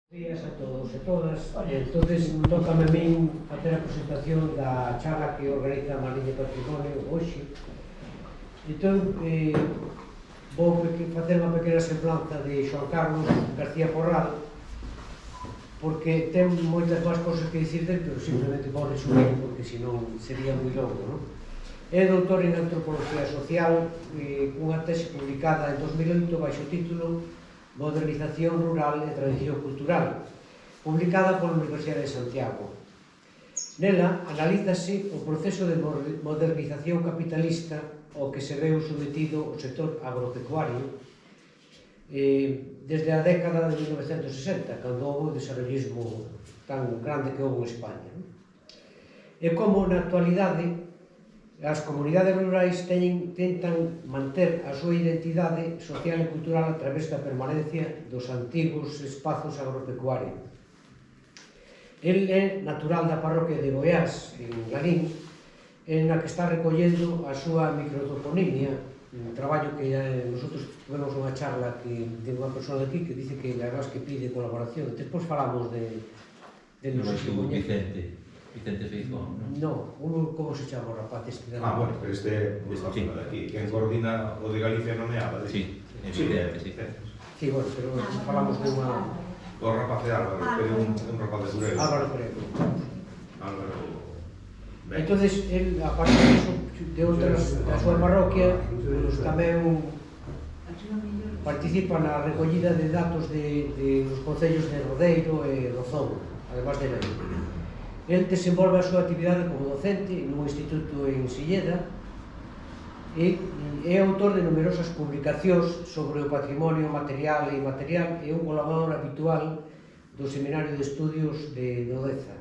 Días a todos e todas. Entonces, tócame a min facer a presentación da charla que organiza a Mariña Patrimonio hoxe. Entón, vou facer unha pequena semblanza de Xoán Carlos García Porral, porque ten moitas máis cosas que dicir del, pero simplemente vou resumir, porque senón sería moi longo, non? É doutor en Antropología Social, cunha tese publicada en 2008 baixo o título Modernización Rural e Tradición Cultural, publicada pola Universidade de Santiago. Nela, analízase o proceso de modernización capitalista ao que se veu sometido o sector agropecuario desde a década de 1960, cando houve o desarrollismo tan grande que houve en España. E como na actualidade as comunidades rurais tentan manter a súa identidade social e cultural a través da permanencia dos antigos espazos agropecuarios. El é natural da parroquia de Goiás, en Lalín, na que está recollendo a súa microtoponimia, un traballo que nosotros tuvemos unha charla que ten unha persona aquí que dice que además que pide colaboración. Despois falamos de Non é que Vicente Feijón, non? Non, como se chama o rapaz este? Bueno, pero esta zona de aquí, quen coordina o de Galicia non é Álvaro. Sí, evidente, sí. Sí, bueno, pero falamos de unha... O rapaz de Álvaro, pero é un rapaz de Curego. Álvaro Curego. Álvaro... Entonces, él, aparte de outras da súa parroquia, pues, tamén participa na recollida de datos dos concellos de Rodeiro e Rozón, además de Lalín. El desenvolve a súa actividade como docente nun instituto en Silleda e é autor de numerosas publicacións sobre o patrimonio material e inmaterial e un colaborador habitual do Seminario de Estudios de Dodeza.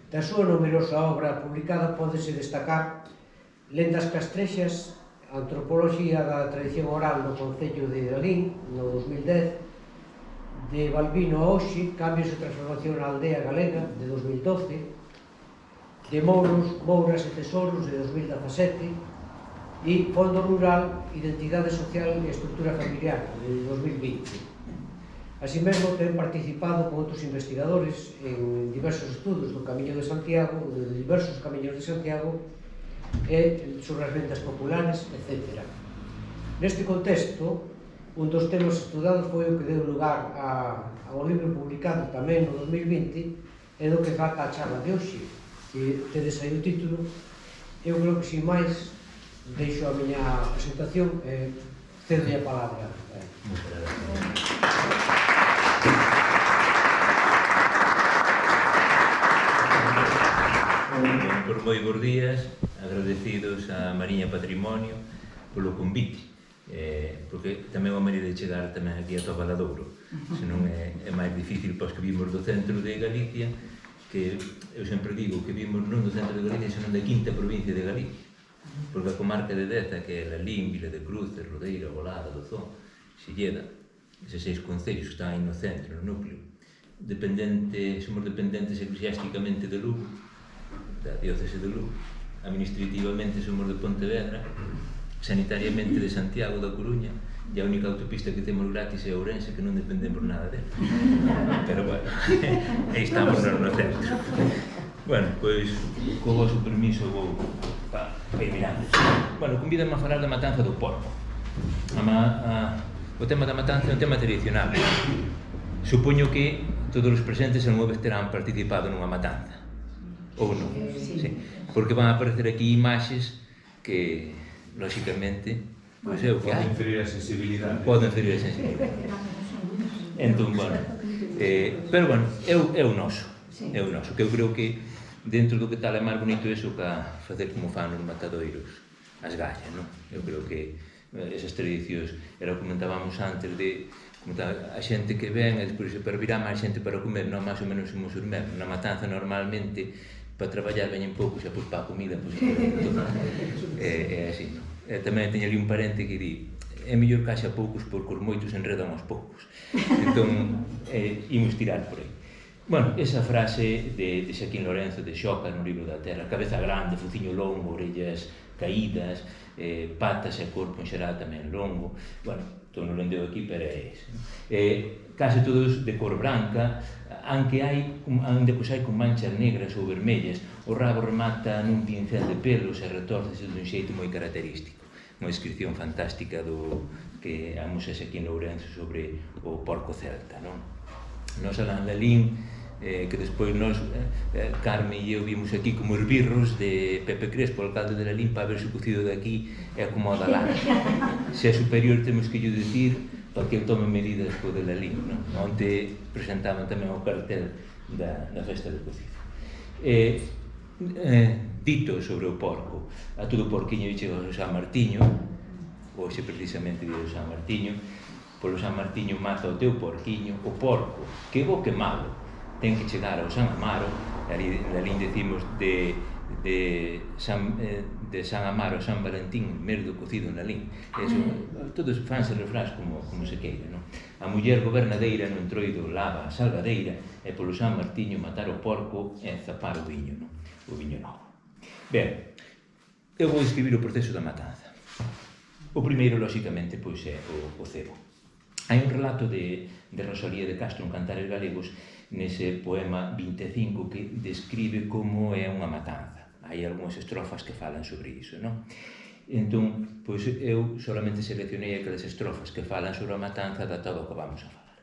Da súa numerosa obra publicada pódese destacar Lendas castrexas, Antropoloxía da tradición oral no Concello de Lalín, no 2010, de Balbino a hoxe, Cambios e transformación na aldea galega, de 2012, de Mouras e Tesouros, de 2017, e Fondo Rural, Identidade Social e Estructura Familiar, de 2020. Así mesmo, ten participado con outros investigadores en diversos estudos do Camiño de Santiago, de diversos camiños de Santiago, e sobre as vendas populares, etc. Neste contexto, un dos temas estudados foi o que deu lugar ao libro publicado tamén no 2020 e do que trata a charla de hoxe, que tedes aí o título. Eu creo que, sin máis, deixo a miña presentación e cedo a palabra. Por moi bons días, agradecidos a Mariña Patrimonio polo convite, porque tamén é unha maneira de chegar tamén aquí a Toba da Douro, senón é máis difícil para os que vimos do centro de Galicia, que eu sempre digo que vimos non do centro de Galicia, senón da quinta provincia de Galicia, porque a comarca de Deza, que é Lalín, Vila de Cruces, Rodeiro, Golada, Dozón, Silleda, eses 6 concellos que están aí no centro, no núcleo, somos dependentes eclesiásticamente de Lugo, da diócese de Lugo, administrativamente somos de Pontevedra, sanitariamente de Santiago da Coruña, e a única autopista que temos gratis é Ourense, que non dependemos nada dela. Pero, bueno, aí estamos no centro. Bueno, pois, co vosso permiso vou ir mirando. Bueno, convídame a falar da matanza do porco. O tema da matanza é un tema tradicional. Supoño que todos os presentes algunha vez terán participado nunha matanza. Ou non? Sí. Porque van a aparecer aquí imaxes que, lóxicamente, pois é o que hai. Pode inferir a sensibilidade. Pode inferir a sensibilidade. Entón, bueno, pero, bueno, é o noso. É o noso, que eu creo que dentro do que tal é máis bonito iso que facer como fan nos matadoiros as gallas, non? Eu creo que esas tradicións, era o que comentábamos antes de a xente que ven, e despois pero virá máis xente para comer, non máis ou menos somos os mesmos. Na matanza normalmente para traballar veñen poucos e para a comida é así, non? Tamén teño ali un parente que di é mellor que haxa poucos porque os moitos enredan aos poucos. Entón, imos tirar por aí. Bueno, esa frase de Xaquín Lorenzo de Xoca no libro da Terra, cabeza grande, fociño longo, orellas caídas, patas e corpo en xeral tamén longo. Bueno, todo non lendeu aquí, pero é ese. Case todos de cor branca, aunque hai con manchas negras ou vermellas, o rabo remata nun pincel de pelos e retórcese dun xeito moi característico. Unha descripción fantástica do que amosase aquí en Ourense sobre o porco celta, non? Nos alán da Lin, que despois nos, Carme e eu vimos aquí como esbirros de Pepe Crespo, o alcalde de la Lin, para ver se o cocido de aquí é como o da Lana. Se é superior temos que llo dicir para que eu tome medidas co de la Lin, non? Onte presentaban tamén o cartel da festa do cocido. Dito sobre o porco, a todo porquiño e chega o San Martiño, hoxe precisamente dia do San Martiño, polo San Martiño mata o teu porquiño, o porco, que bo que malo, ten que chegar ao San Amaro, na Lin decimos de San Amaro a San Valentín, mes do cocido na Lin. Todos fanse refrás como se queira, non? A muller gobernadeira no entroido lava a salvadeira e polo San Martiño matar o porco e zapar o viño, non? O viño novo. Ben, eu vou describir o proceso da matanza. O primeiro, lóxicamente, pois é o cebo. Hai un relato de Rosalía de Castro en Cantares Galegos nese poema 25 que describe como é unha matanza. Hai algunhas estrofas que falan sobre iso, non? Entón, pois eu solamente seleccionei aquelas estrofas que falan sobre a matanza da todo o que vamos a falar.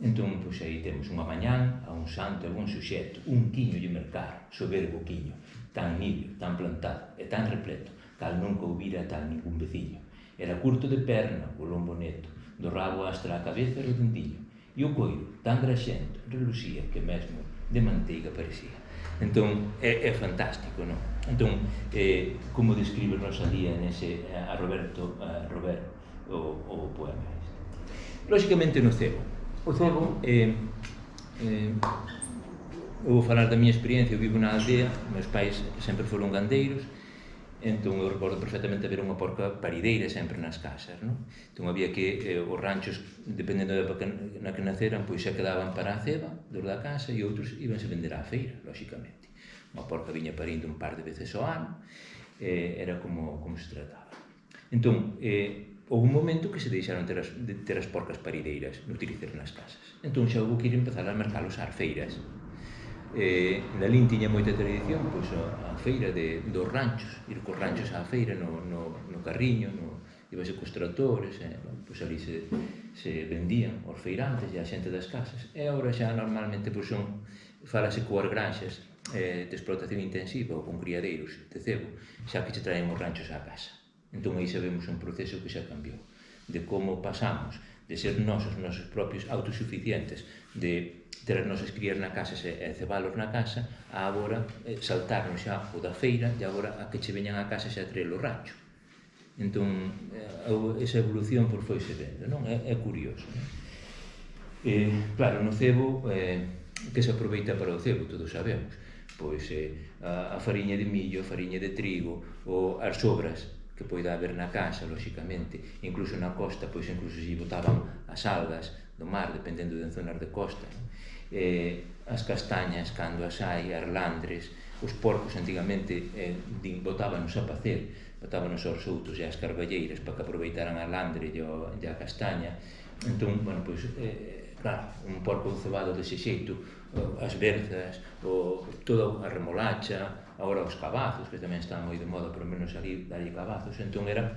Entón, pois aí temos unha mañán, a un santo e bon suxeto, un quiño lle mercar, soberbo quiño, tan nibio, tan plantado e tan repleto, cal nunca houbira tal ningún veciño. Era curto de perna, o lombo neto, do rabo hasta a cabeza redondillo, e o coiro, tan graxento, relucía que mesmo de manteiga parecía. Entón, é fantástico, non? Entón, como describe Rosalía nese a Robert o poema este. Lóxicamente no cebo. O cebo, eu vou falar da miña experiencia, eu vivo na aldea, meus pais sempre foron gandeiros, entón eu recordo perfectamente ver unha porca parideira sempre nas casas, non? Entón había que os ranchos, dependendo da época na que naceran, pois xa quedaban para a ceba, dos da casa, e outros íbanse vender á feira, lóxicamente. Unha porca viña parindo un par de veces ao ano, era como se trataba. Entón, houve un momento que se deixaron de ter as porcas parideiras de utilizar nas casas. Entón xa houve que ir empezar a mercalos ás feiras. Na Lin tiña moita tradición pois a feira dos ranchos, ir cos ranchos á feira no carriño, ibase cos tractores, pois ali se vendían os feirantes e a xente das casas. E agora xa normalmente falase coas granxas de explotación intensiva ou con criadeiros de cebo, xa que che traen os ranchos á casa. Entón aí sabemos un proceso que xa cambiou, de como pasamos de ser os nosos propios autosuficientes, de ter as nosas crías na casa e cebalos na casa, a agora saltarnos xa o da feira e agora a que che veñan a casa xa traer o rancho. Entón, esa evolución foise vendo, non? É curioso, non? Claro, no cebo, que se aproveita para o cebo, todos sabemos, pois a fariña de millo, a fariña de trigo, ou as sobras que poida haber na casa, lóxicamente, incluso na costa, pois incluso se botaban as algas do mar, dependendo de zonas de costa, non? As castañas, cando as hai, as landres, os porcos antigamente botábanos a pacer, botábanos aos soutos e as carballeiras para que aproveitaran a landre e a castaña. Entón, bueno, pois, claro, un porco cebado dese xeito, as berzas, toda a remolacha, agora os cabazos, que tamén están moi de moda, por menos ali darlle cabazos. Entón era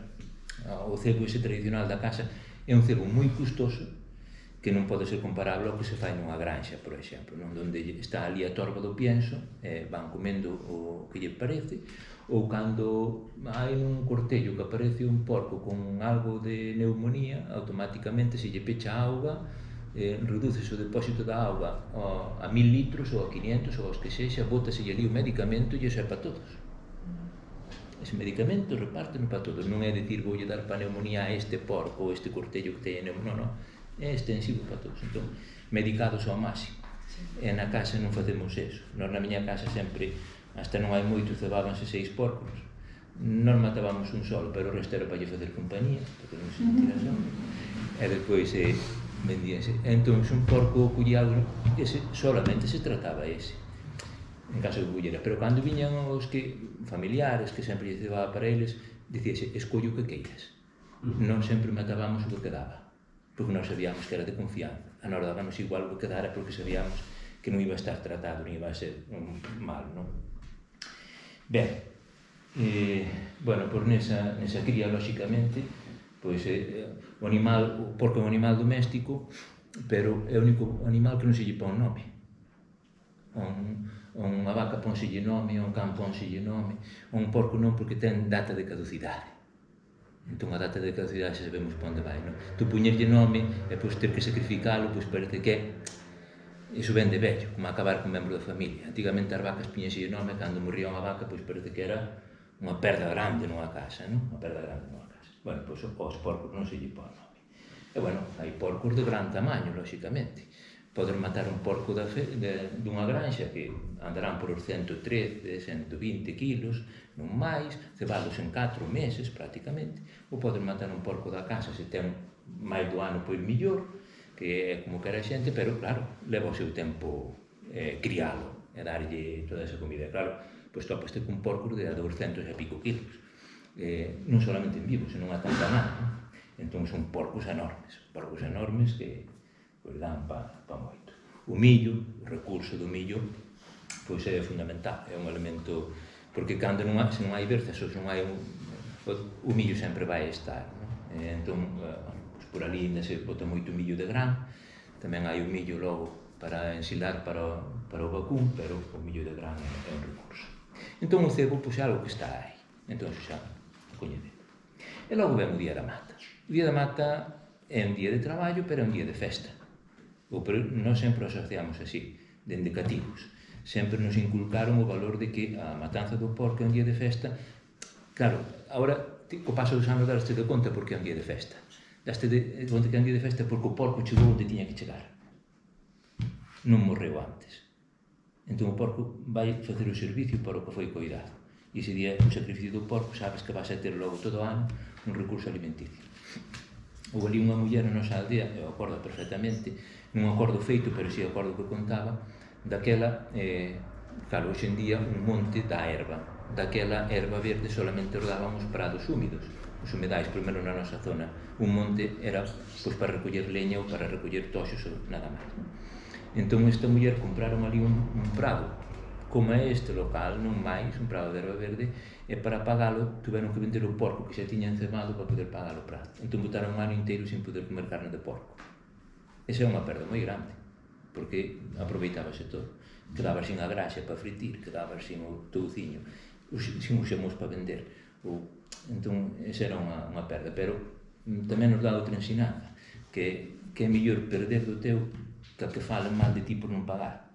o cebo ese tradicional da casa, é un cebo moi custoso, que non pode ser comparable ao que se fai nunha granxa, por exemplo, onde está ali a torba do pienso, van comendo o que lle parece, ou cando hai un cortello que aparece un porco con algo de neumonía, automáticamente se lle pecha a auga, reduces o depósito da auga a 1000 litros ou a 500 ou aos que sexa, bótase ali o medicamento e iso é para todos. Ese medicamento repárteno para todos, non é dicir voulle dar para a neumonía a este porco ou este cortello que teña neumonía, non, é extensivo para todos, entón, medicados ao máximo. E na casa non facemos eso. Nós na miña casa sempre, hasta non hai moito, cebábanse 6 porcos. Nós matábamos un solo, pero o resto era para lle facer compañía, porque non se sentira só. E depois vendíanse. Entón, un porco cullado, solamente se trataba ese. en caso de bullera, pero cando viñan os familiares que sempre lle cebaba para eles, dicíase, escollo o que queiras. Non sempre matábamos o que quedaba, porque nós sabíamos que era de confianza. A nós dábamos igual o que quedara porque sabíamos que non iba a estar tratado, non iba a ser mal, non? Ben, bueno, por nesa cría, lóxicamente, pois o porco é un animal doméstico, pero é o único animal que non se lle pon nome. Unha vaca pónselle nome, un can pónselle nome, un porco non, porque ten data de caducidade. Entón a data de caducidade xa sabemos para onde vai, non? Tu puñerlle nome e pois ter que sacrificalo, pois parece que iso ven de vello, como acabar con membro da familia. Antigamente as vacas puñenselle nome, cando morría unha vaca, pois parece que era unha perda grande nunha casa, non? Unha perda grande nunha casa. Bueno, pois aos porcos non se lle pon nome. E bueno, hai porcos de gran tamaño, lóxicamente. Poden matar un porco dunha granxa que andarán por os 113, 120 kilos, non máis, cebalos en 4 meses, prácticamente, ou poden matar un porco da casa se ten máis do ano, pois millor, que é como que era xente, pero claro, leva o seu tempo crialo e darlle toda esa comida. Claro, pois topaste con porcos de 200 e pico kilos, non solamente en vivo, senón ata en ganado. Entón son porcos enormes que pois dan pa moito. O millo, o recurso do millo, pois é fundamental, é un elemento, porque cando se non hai berzas ou se non hai o millo sempre vai estar, non? Entón, pois por ali ainda se bota moito millo de gran, tamén hai o millo logo para ensilar para o vacún, pero o millo de gran é un recurso. Entón o cebo, pois é algo que está aí, entón xa coñece. E logo ven o día da mata. O día da mata é un día de traballo, pero é un día de festa. Pero non sempre o asociamos así, dende cativos. Sempre nos inculcaron o valor de que a matanza do porco é un día de festa. Claro, agora, co paso dos anos daste de conta porque é un día de festa. Daste de conta que é un día de festa porque o porco chegou onde tiña que chegar. Non morreu antes. Entón o porco vai facer o servicio para o que foi coidado. E ese día, o sacrificio do porco, sabes que vas a ter logo todo o ano un recurso alimenticio. Houve ali unha muller na nosa aldea, eu acordo perfectamente, non acordo feito, pero si acordo que contaba, daquela, claro, hoxe en día un monte dá erva. Daquela erva verde solamente rodábamos prados húmidos, os humedais, primeiro na nosa zona. Un monte era pois para recoller leña ou para recoller toxos ou nada máis. Entón esta muller compraron ali un prado, como é este local, non máis, un prado de erva verde, e para pagalo tuveron que vender o porco que xa tiñan cebado para poder pagar o prado. Entón botaron un ano inteiro sin poder comer carne de porco. Esa é unha perda moi grande, porque aproveitábase todo. Quedabas sin a graxa para fritir, quedabas sin o touciño, sin os xemos para vender. Entón, esa era unha perda, pero tamén nos dá outra ensinanza, que é mellor perder do teu que falen mal de ti por non pagar.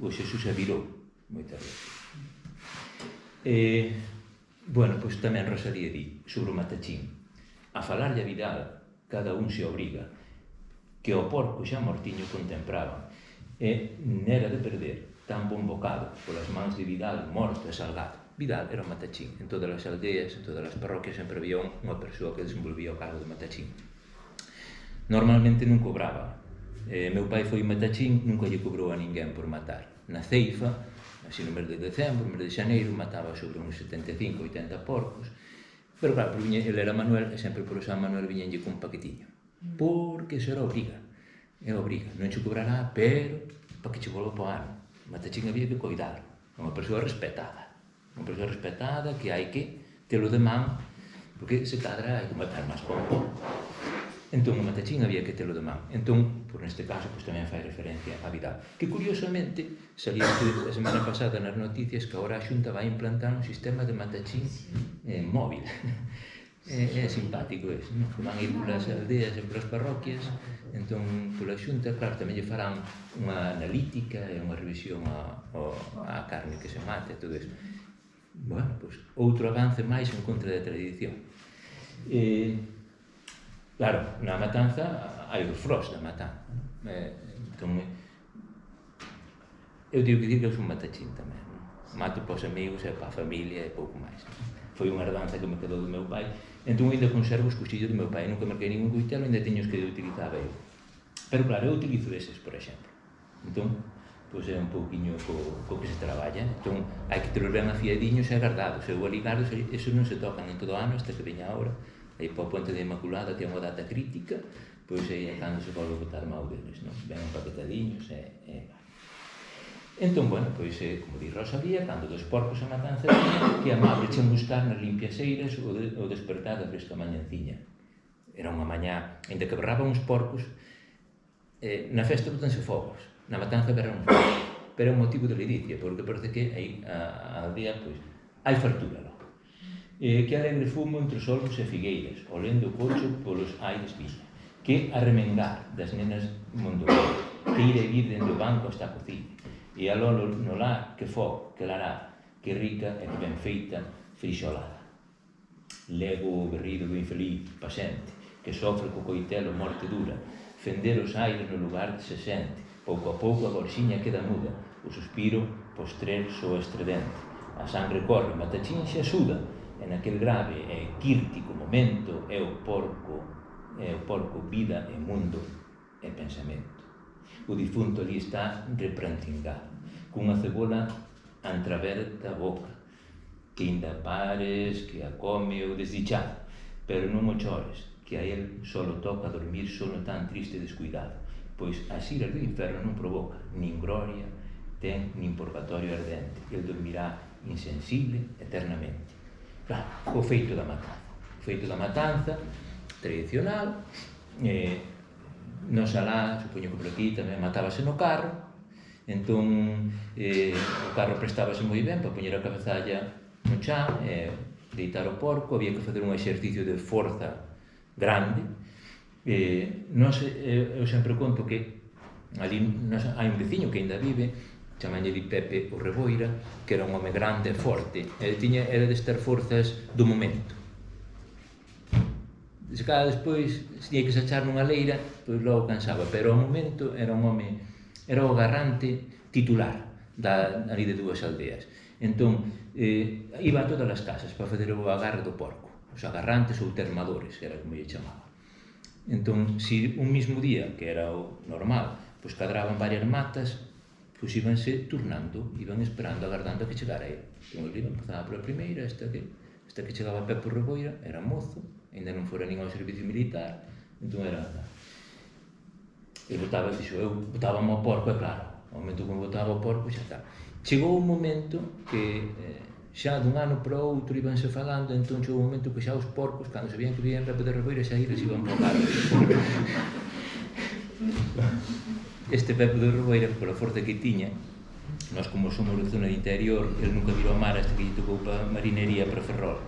O Xesús se virou moitas veces. Bueno, pois tamén Rosalía di sobre o matachín: a falarlle a Vidal, cada un se obriga, que o porco xa mortiño contemplaban, e nera de perder tan bon bocado polas mans de Vidal morto e salgado. Vidal era o matachín. En todas as aldeas, en todas as parroquias sempre había unha persoa que desenvolvía o cargo de matachín. Normalmente non cobraba. Meu pai foi matachín, nunca lle cobrou a ninguén por matar. Na ceifa, así no mes de decembro, no mes de xaneiro, mataba sobre uns 75, 80 porcos. Pero claro, ele era Manuel e sempre por San Manuel viñenlle cun paquetiño. Porque iso era obriga, non che cobrará, pero para que che volva para o ano. O matachín había que coidar, unha persoa respetada, que hai que telo de man, porque se cadra hai que matar máis con o porco. Entón o matachín había que telo de man. Entón, por neste caso, pois tamén fai referencia a Vidal, que curiosamente salía a semana pasada nas noticias que agora a Xunta vai implantar un sistema de matachín móvil. É simpático eso, non? Van ir polas aldeas e polas parroquias, entón pola Xunta, claro, tamén lle farán unha analítica e unha revisión á carne que se mate e todo eso. Bueno, pois outro avance máis en contra da tradición. Claro, na matanza hai os fros da matanza. Entón, eu digo que digo que eu son matachín tamén. Mato para os amigos e para a familia e pouco máis. Foi unha herdanza que me quedou do meu pai. Entón, ainda conservo os cuchillos do meu pai. Nunca marquei ningún coitelo, ainda teño os que utilizaba eu. Pero claro, eu utilizo eses, por exemplo. Entón, pois é un pouquiño co que se traballa. Entón, hai que telos ben afiadiños e guardados. Eu ali gardos, eso non se tocan en todo o ano, hasta que veña a hora. Aí para o Puente da Inmaculada, que é unha data crítica, pois aí é cando se pode botar mau deles, non? Ben empaquetadiños e... Entón, bueno, pois, como di Rosalía, cando dos porcos a matanza que amable chen buscar nas limpias eiras o despertar da fresca mañanciña. Era unha mañá, ainda que berraban uns porcos, na festa botanse fogos, na matanza berran uns fogos, pero é un motivo de ledicia, porque parece que aí a aldea, pois, hai fartura logo. Que alegre fumo entre os olmos e figueiras, olendo o cocho polos aires viña, que arremengar das nenas mondoeiras, que ir e vir dende o banco hasta a cociña, e a lolo no lar, que fogo, que larada, que rica e que ben feita frixolada. Lego o berrido do infeliz pasente, que sofre co coitelo morte dura, fender os aires no lugar que se sente, pouco a pouco a gorxiña queda muda, o suspiro postrer soa estridente, a sangre corre, matachín xa suda, e naquel grave e quírtico momento é o porco vida e mundo e pensamento. O difunto ali está reprantingado, cunha cebola entreaberta a boca, que ainda pares que a come o desdichado, pero non o chores, que a él solo toca dormir sono tan triste e descuidado, pois as iras do inferno non provoca, nin gloria ten, nin purgatorio ardente, el dormirá insensible eternamente. Claro, o feito da matanza. O feito da matanza tradicional, nos alá, supoño que por aquí tamén matábase no carro, entón o carro prestábase moi ben para poñer a cabezalla no chan, deitar o porco, había que facer un exercicio de forza grande. Eu sempre conto que ali hai un veciño que ainda vive, chamanlle di Pepe o Reboira, que era un home grande e forte, era destas forzas do momento. Se cada despois se tiña que se achar nunha leira, pois logo cansaba, pero ao momento era un home, era o agarrante titular ali de dúas aldeas. Entón, iba a todas as casas para fazer o agarre do porco, os agarrantes ou termadores, era como lle chamaba. Entón, se un mismo día, que era o normal, pois cadraban varias matas, pois íbanse turnando, iban esperando, agardando a que chegara ele. Entón, ele empezaba pola primeira, hasta que chegaba Pepe o Reboira, era mozo, ainda non fora nin ao servicio militar, entón era... Eu botábame ao porco, e claro, ao momento que me botaba ao porco xa está. Chegou un momento que xa dun ano para outro ibanse falando, entón chegou un momento que xa os porcos, cando se vían que vían Pepe de Reboira, xa iles iban para o carro. Este Pepe de Reboira, pola forza que tiña, nós como somos de zona de interior, ele nunca virou a mar hasta que lle tocou para marinería para Ferrol.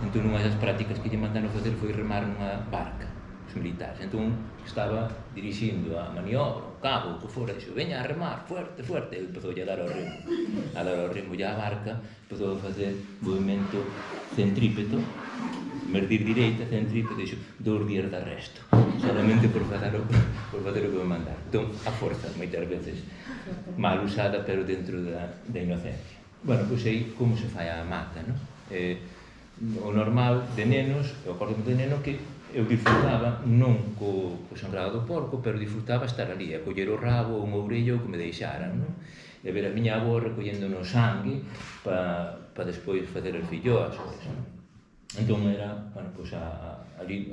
Entón, unha das prácticas que lle mandaron facer foi remar nunha barca, os militares. Entón, estaba dirixindo a maniobra, o cabo, o que fora, dixo, veña a remar, fuerte, fuerte, e empezou a dar ao remo, e a barca empezou a facer movimento centrípeto, merdir direita, centrípeto, dixo, 2 días de arresto, solamente por facer o que me mandar. Entón, a forza, moitas veces, mal usada, pero dentro da inocencia. Bueno, pois aí, como se fai a mata, non? O normal de nenos, eu acordo de neno que eu disfrutaba non co sangrado do porco, pero disfrutaba estar ali, a coller o rabo, unha orella ou que me deixaran, non? E ver a miña avó recollendo no sangue para despois facer as filloas. Entón era, bueno, pois aquí,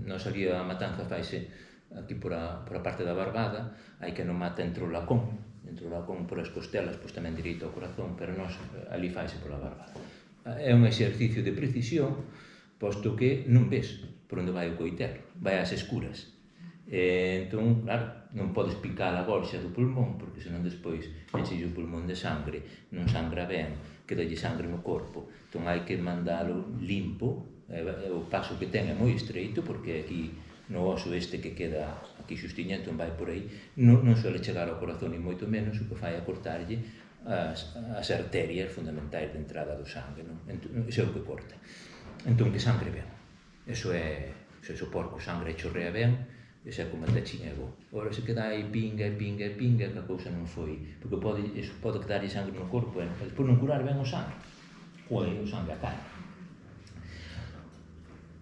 nos ali a matanza faise aquí por a parte da Barbada, hai que non mata entre o lacón por as costelas, pois tamén direito ao corazón, pero nos ali faise pola Barbada. É un exercicio de precisión, posto que non ves por onde vai o coitelo, vai ás escuras. Entón, claro, non podes picar a gorxa do pulmón, porque senón despois enchelle o pulmón de sangre, non sangra ben, quedalle sangre no corpo. Entón hai que mandalo limpo, o paso que ten é moi estreito, porque aquí no oso este que queda aquí xustiña, entón vai por aí, non suele chegar ao corazón ni moito menos, o que fai a cortarlle as arterias fundamentais de entrada do sangue, non? Iso é o que corta. Entón, que sangre ben. Eso é, se o porco sangra e chorrea ben, esa é como a tachiña é bo. Ora, se queda aí pinga, que a cousa non foi, porque pode quedarlle sangre no corpo, e despois non curar ben o sangue, ou o sangue a cara.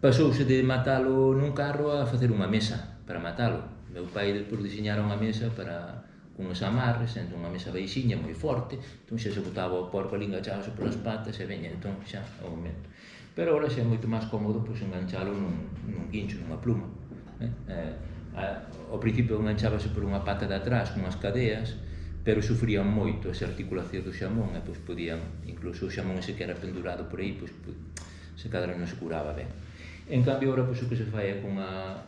Pasouse de matalo nun carro a facer unha mesa para matalo. Meu pai despois diseñara unha mesa para cunhas amarres, entón unha mesa baixiña moi forte, entón xa se botaba o porco ali enganchábase polas patas e veña, entón xa o momento. Pero agora xa é moito máis cómodo enganchalo nun guincho, nunha pluma. Ao principio enganchábase por unha pata de atrás cunhas cadeas, pero sufrían moito esa articulación do xamón e podían, incluso o xamón ese que era pendurado por aí, se cadra non se curaba ben. En cambio, agora o que se fai é cunha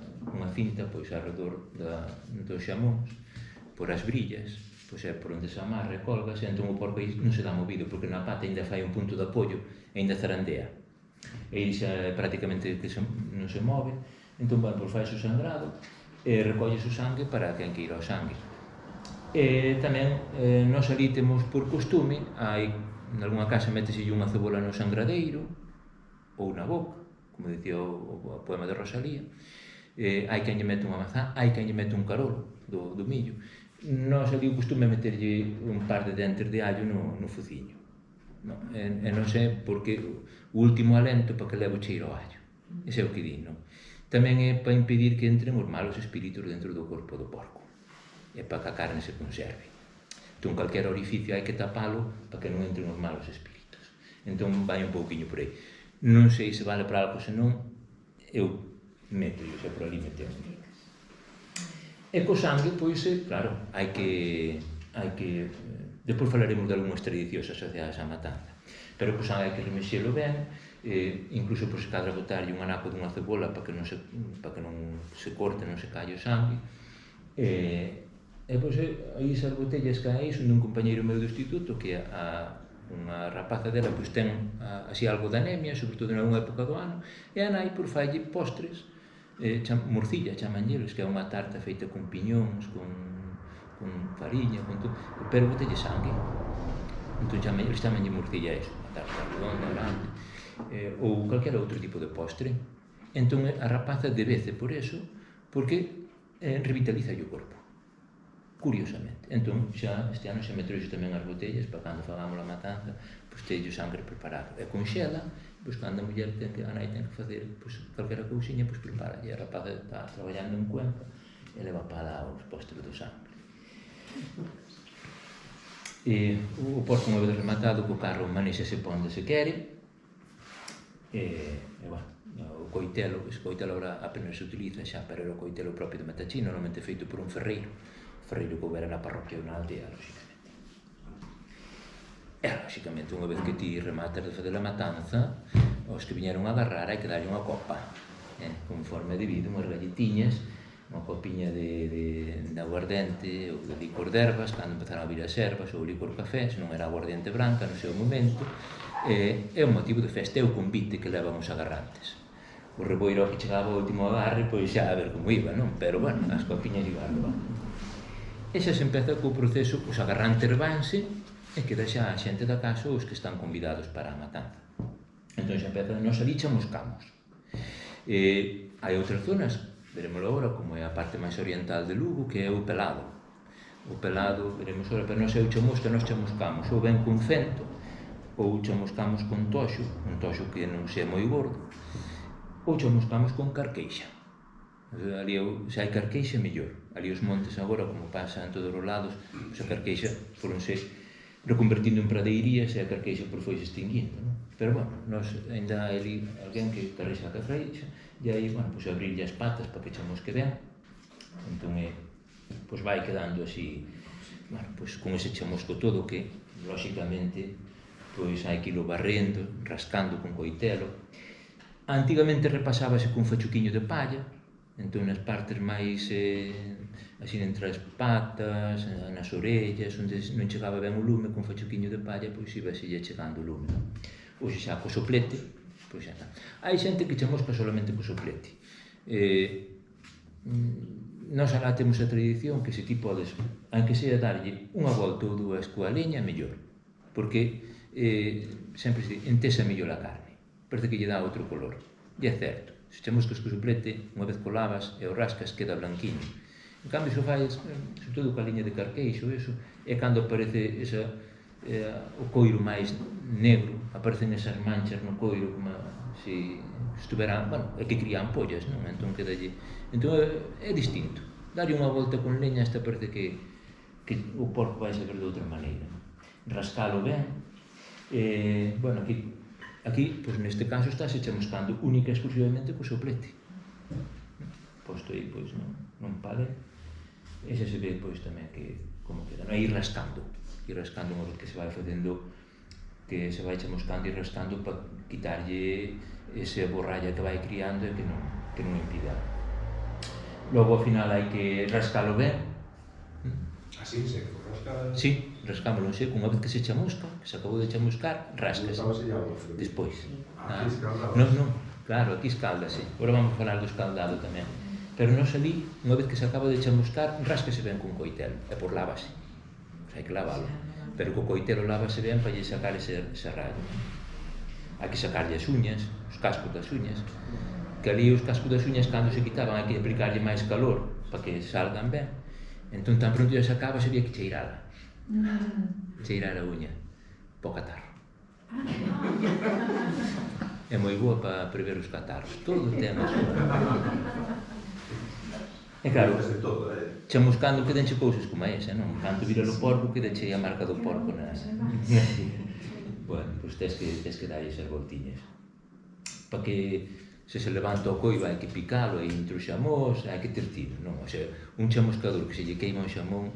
cinta arredor dos xamóns, por as brillas, é por onde se amarra e colgas, e entón o porco aí non se dá movido, porque na pata ainda fai un punto de apoio e ainda zarandea. E aí xa prácticamente que non se move, entón fai o sangrado e recolle o sangue para quen que ir ao sangue. E tamén nós ali temos por costume, en algunha casa méteselle unha cebola no sangradeiro ou na boca, como dicía o poema de Rosalía, hai quen lle mete unha mazá, hai quen lle mete un carolo do millo. Nós ali o costume meterlle un par de dentes de allo no fociño. E non sei porque o último alento para que leve o cheiro ao allo. Ese é o que di, non? Tamén é para impedir que entren os malos espíritus dentro do corpo do porco. É para que a carne se conserve. Entón, calquera orificio hai que tapalo para que non entren os malos espíritus. Entón, vai un pouquiño por aí. Non sei se vale para algo, senón eu meto, xa por ali meteu. E co sangue, pois, claro, hai que... Depois falaremos de algunhas tradicións asociadas á matanza. Pero co sangue hai que remexelo ben, incluso se cadra botarlle un anaco dunha cebola para que non se corte, non se calle o sangue. E pois aí esas botellas que hai son dun compañeiro meu do instituto que unha rapaza dela pois ten así algo de anemia, sobre todo en algunha época do ano, e a nai por faille postres, morcilla chamanllelos, que é unha tarta feita con piñóns, con fariña, pero botelle sangue. Entón eles chamanlle morcilla eso, unha tarta redonda, grande, ou calquera outro tipo de postre. Entón a rapaza debece por eso, porque revitaliza o corpo, curiosamente. Entón xa este ano xa me trouxe tamén as botellas para cando fagamos a matanza, pois teño sangue preparado. E conxela, pois cando a muller a nai ten que facer calquera cousiña, pois prepara. E a rapaza está traballando en Cuenca e leva para lá os postres do sangue. E o porco unha vez rematado co carro manexase para onde se quere. E bueno, o coitelo, ese coitelo agora apenas se utiliza xa, pero era o coitelo propio de Matachín, normalmente feito por un ferreiro que houbera na parroquia ou na aldea, lóxicamente. E, lóxicamente, unha vez que ti rematas de fazer a matanza, os que viñeron a agarrar hai que darlle unha copa, conforme debido, unhas galletiñas, unha copiña de aguardente ou de licor de ervas, cando empezaron a vir as ervas, ou licor café, se non era aguardente branca no seu momento, é un motivo de festa, é o convite que levan os agarrantes. O reboiro que chegaba ao último agarre, pois xa a ver como iba, non? Pero, bueno, as copiñas iban. E xa se empeza co proceso, os agarrantes vanse, e queda xa a xente da casa os que están convidados para a matanza. Entón xa empeza, nos ali chamuscamos. Hai outras zonas, veremoslo agora, como é a parte máis oriental de Lugo, que é o pelado. O pelado, veremos agora, pero non sei o chamusca, nós chamuscamos ou ben con fento, ou chamuscamos con toxo, un toxo que non sea moi gordo, ou chamuscamos con carqueixa. Ali, se hai carqueixa, mellor. Ali os montes agora, como pasa en todos os lados, a carqueixa foronse reconvertindo en pradeirías e a carqueixa por foi se extinguindo, non? Pero, bueno, nós ainda hai ali alguén que carreixa a carqueixa e aí, bueno, pois abrirlle as patas para que chamusque ben. Entón, pois vai quedando así, bueno, pois con ese chamusco todo que, lóxicamente, pois hai que ilo barrendo, rascando con coitelo. Antigamente repasábase cun fachuquiño de palla, entón nas partes máis así entre as patas, nas orellas, onde non chegaba ben o lume, con fachuquiño de palla, pois ibaselle chegando o lume. Hoxe xa co soplete, pois xa está. Hai xente que chamusca solamente co soplete. Nós alá temos a tradición que se ti podes, aunque sea darlle unha volta ou dúas coa leña, mellor, porque sempre se di, entesa mellor a carne, parece que lle dá outro color, e é certo. Se chamuscas co soplete, unha vez colavas e o rascas, queda blanquiño. En cambio, se faz, sobre todo coa liña de carqueixo, eso, é cando aparece o coiro máis negro, aparecen esas manchas no coiro, como se estuveran, bueno, é que crían ampollas, non? Entón, quedalle... Entón, é distinto. Darlle unha volta con leña, hasta parece que que o porco vai saber de outra maneira. Rascalo ben. Bueno, aquí, pois neste caso, estáse chamuscando única e exclusivamente co soplete. Posto aí, pois, non pade. E xa se ve, pois, tamén que como queda, non? Ir rascando unha vez que se vai facendo, que se vai chamuscando e rascando para quitarlle ese borralla que vai criando e que non impida. Logo, ao final, hai que rascalo ben. Así, seco, rascado? Sí, rascámolo en seco, unha vez que se chamusca, que se acabou de chamuscar, rascase. Despois. Non, claro, aquí escáldase. Agora vamos a falar do escaldado tamén. Pero non salí, unha vez que se acaba de chamuscar, rásquese ben con coitelo, e por lávase. Hai que lavalo. Pero co coitelo lávase ben para lle sacar ese rallo. Hai que sacarlle as uñas, os cascos das uñas, que ali os cascos das uñas, cando se quitaban, hai que aplicarlle máis calor para que salgan ben. Entón, tan pronto ya sacaba, se había que cheirala. Cheirar a uña, para o catarro. É moi boa para prever os catarros. Todo ten a súa. E claro, chamuscando quedenche cousas como esa, non? Canto vira o porco, quedenche a marca do porco na... Bueno, pois tes que darlle esas voltiñas. Para que se levanta o coiba hai que picalo e entre os xamós hai que ter tiro, non? O sea, un chamuscador que se lle queima un xamón,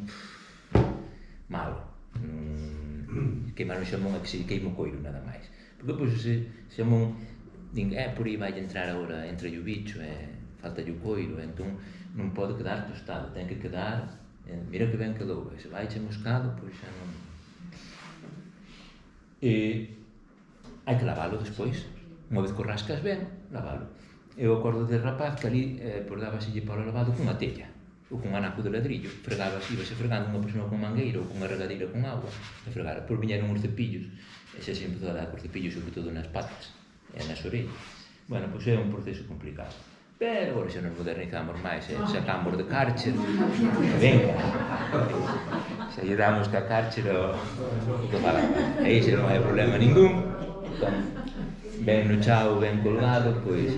malo. Queimar un xamón é que se lle queima o coiro, nada máis. Porque, pois, se xamón, din, por aí vai entrar agora, entra o bicho, falta o coiro, entón non pode quedar tostado, ten que quedar, mira que ben quedou, se vai chamuscado, pois xa non... Hai que lavalo despois. Unha vez que o rascas ben, lavalo. Eu acordo de rapaz que ali dábaselle para o lavado cunha tella ou cun anaco de ladrillo, íbase fregando unha persona con mangueira ou cunha regadeira con agua e fregara. Depois viñeron os cepillos e xa se empezou a dar os cepillos sobre todo nas patas e nas orellas. Bueno, pois é un proceso complicado. Pero agora xa nos modernizamos máis, sacamos de Kärcher e venga, xa lle damos ca Kärcher o que fala. Aí xa non hai problema ningún. Ben no chao, ben colgado, pois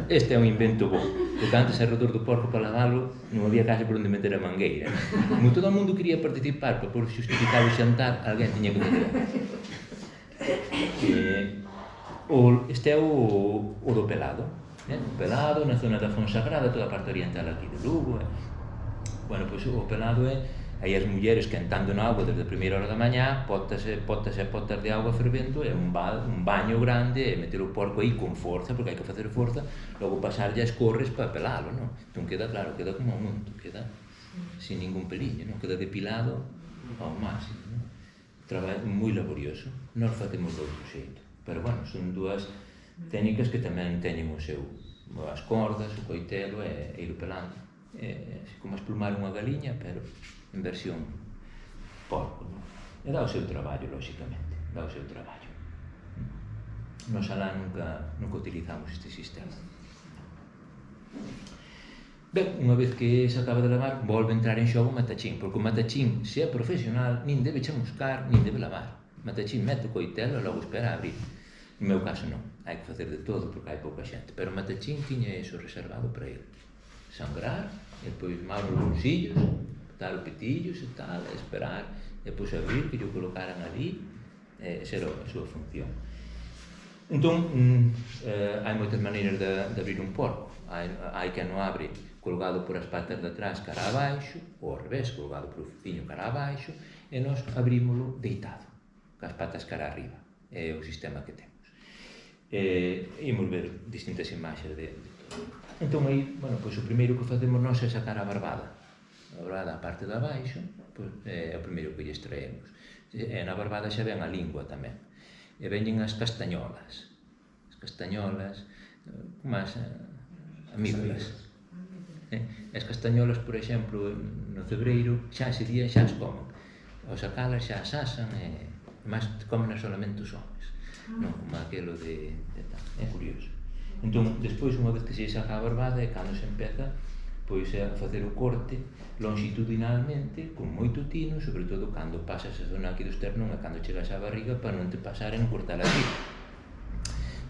este é un invento bo, porque antes alrededor do porco para lavalo non había case por onde meter a mangueira. Como todo o mundo quería participar para por justificar o xantar, alguén tiña que meter. Este é o do pelado, o pelado na zona da Fonsagrada, toda a parte oriental aquí de Lugo. Bueno, pois o pelado é aí as mulleres quentando na auga desde a primeira hora da mañá, potas e potas de auga fervendo, e un baño grande, e meter o porco aí con forza, porque hai que facer forza, logo pasarlle as corres para pelalo, non? Entón queda claro, queda como un unto, queda sin ningún peliño, non? Queda depilado ao máximo, non? Traballo moi laborioso, nós facemos do outro xeito, pero bueno, son dúas técnicas que tamén teñen o seu, as cordas, o coitelo e ir pelando, como esplumar unha galiña, pero en versión porco, non? E dá o seu traballo, lóxicamente, dá o seu traballo. Nos alá nunca utilizamos este sistema. Ben, unha vez que se acaba de lavar, volve a entrar en xogo o matachín, porque o matachín, se é profesional, nin debe chamuscar, nin debe lavar. O matachín mete o coitelo e logo espera a abrir. No meu caso non, hai que facer de todo porque hai pouca xente, pero o matachín tiña eso reservado para ele. Sangrar, e depois mar os bolsillos, botar os petillos e tal, esperar, e depois abrir, que lle colocaran ali, esa era a súa función. Entón, hai moitas maneiras de abrir un porco. Hai que non abre colgado por as patas de atrás cara abaixo, ou ao revés, colgado por o fociño cara abaixo, e nós abrímolo deitado, cas patas cara arriba. É o sistema que temos. Imos ver distintas imaxes de todo. Entón, aí, bueno, pois o primeiro que facemos nós é sacar a barbada. A barbada a parte de abaixo, pois, é o primeiro que lle extraemos. E na barbada xa ven a lingua tamén. E veñen as castañolas. As castañolas, como as amígdalas. As castañolas, por exemplo, no cebreiro, xa ese día xa as comen. Ao sacalas xa as asan e máis comen solamente os homes. Non, como aquelo de tal. É curioso. Entón, despois, unha vez que se saca a barbada, é cando se empeza pois a facer o corte longitudinalmente, con moito tino, sobre todo cando pasas a zona aquí do esternón e cando chegas á barriga, para non te pasar en cortar aquí.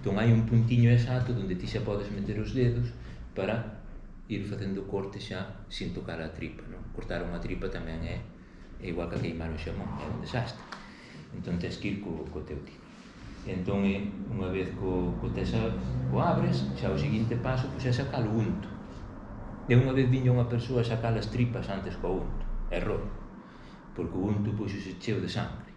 Entón hai un puntiño exacto onde ti xa podes meter os dedos para ir facendo corte xa sin tocar a tripa, non? Cortar unha tripa tamén é igual que queimar un xamón, é un desastre. Entón tens que ir co teu tino. Entón, unha vez o abres, xa o seguinte paso é sacar o unto. E unha vez viña unha persoa a sacar as tripas antes co unto. Error, porque o unto puxose cheo de sangre.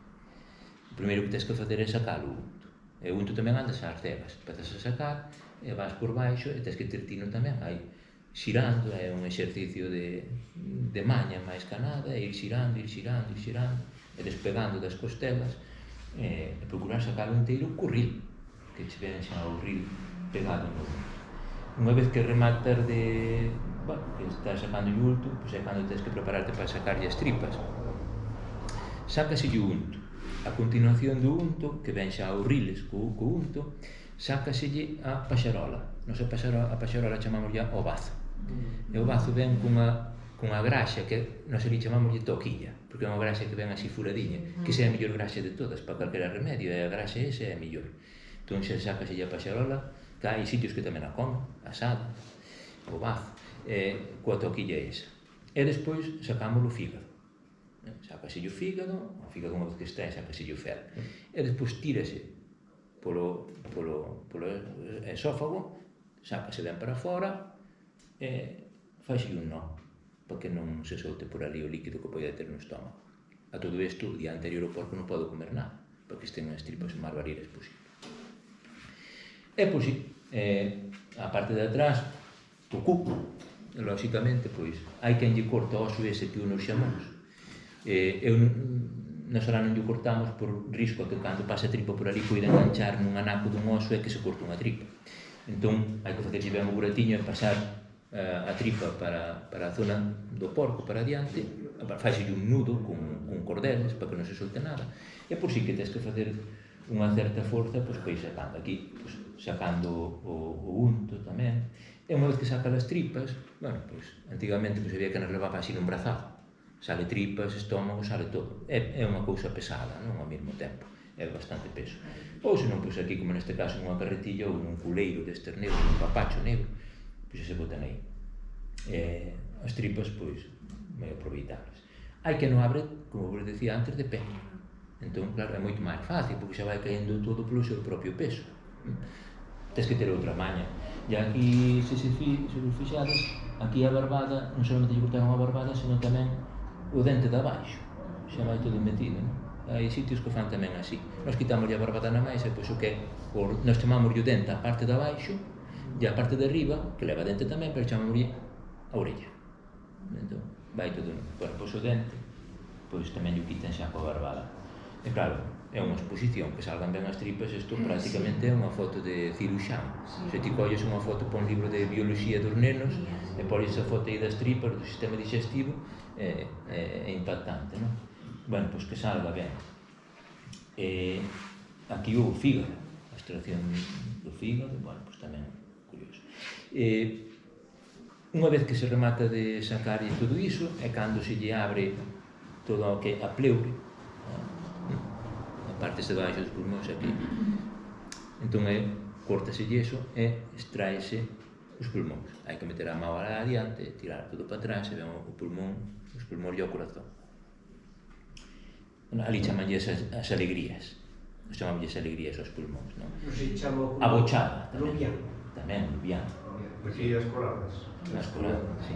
O primeiro que tens que facer é sacar o unto. E o unto tamén andas ás cegas. Empezas a sacar e vas por baixo e tens que ter tino tamén aí xirando, é un exercicio de maña máis que nada, e ir xirando, e despegando das costelas e procurar sacar o inteiro co ril, que che ven xa o ril pegado no unto. Unha vez que rematas que estás sacando o unto, pois é cando tens que prepararte para sacarlle as tripas. Sácaselle o unto. A continuación do unto, que ven xa os riles co unto, sácaselle a paxarola. Nos a paxarola chamámoslle o bazo. E o bazo ven cunha graxa que nos ali chamámoslle toquilla, porque é unha graxa que ven así furadiña, que esa é a mellor graxa de todas, para calquera remedio, e a graxa esa é a mellor. Entón xa sácaselle a paxarola, que hai sitios que tamén a comen, asada, o bazo, coa toquilla esa. E despois sacámoslo o fígado. Sácaselle o fígado unha vez que está, sácaselle o fel. E despois tírase polo esófago, sácase ben para fora e faise un nó, para que non se solte por ali o líquido que pode ter no estómago. A todo isto, o día anterior o porco non pode comer nada, para que estén as tripas o máis variadas posible. E, pois, a parte de atrás, o cuco, lóxicamente, pois, hai quen lle corta o oso ese que unos xamóns. Nos ahora non lle cortamos por risco que cando pase a tripa por ali poida enganchar nun anaco dun oso e que se corte unha tripa. Entón, hai que facerlle ben o buratiño e pasar a tripa para a zona do porco, para adiante, faiselle un nudo con cordeles para que non se solte nada, e por si que tens que facer unha certa forza, pois vais sacando aquí, sacando o unto tamén, e unha vez que saca as tripas, bueno, pois, antigamente había que nos levaba así nun brazado, sale tripas, estómago, sale todo, é unha cousa pesada, non ao mesmo tempo, é bastante peso. Ou senón, pois aquí, como neste caso, nunha carretilla ou nun culeiro destes negros, un papacho negro, pois se botan aí. As tripas, pois, moi aproveitables. Hai que non abre, como vos decía antes, de pé. Entón, claro, é moito máis fácil, porque xa vai caendo todo polo seu propio peso. Tens que ter outra maña. E aquí, se vos fixades, aquí a barbada, non solamente lle cortaron a barbada, senón tamén o dente de abaixo. Xa vai todo metido, non? Hai sitios que fan tamén así. Nos quitamos a barbada na máis, e pois o que nos chamamos o dente a parte de abaixo, e a parte de arriba, que leva dente tamén, pero chamamos a orella. Entón, vai todo, bueno, pois o dente, pois tamén o quitan xa coa barbada. E claro, é unha exposición, que salgan ben as tripas, isto prácticamente é unha foto de ciruxán. Se ti colles unha foto para un libro de bioloxía dos nenos, e pones a foto aí das tripas, do sistema digestivo, é impactante, non? Bueno, pois que salga ben. Aquí o fígado, a extracción do fígado, bueno, pois tamén curioso. Unha vez que se remata de sacar todo iso, é cando se lle abre todo o que a pleure, a parte de baixo dos pulmóns aquí. Entón, cortase iso e extraese os pulmóns. Hai que meter a mão adiante, tirar todo para atrás e ven o pulmón, os pulmóns e o corazón. Ali chamanlle as alegrías. Nos chamanlle as alegrías aos pulmóns, non? A bochada, tamén, lubián. Aquí as coladas. As coladas, sí.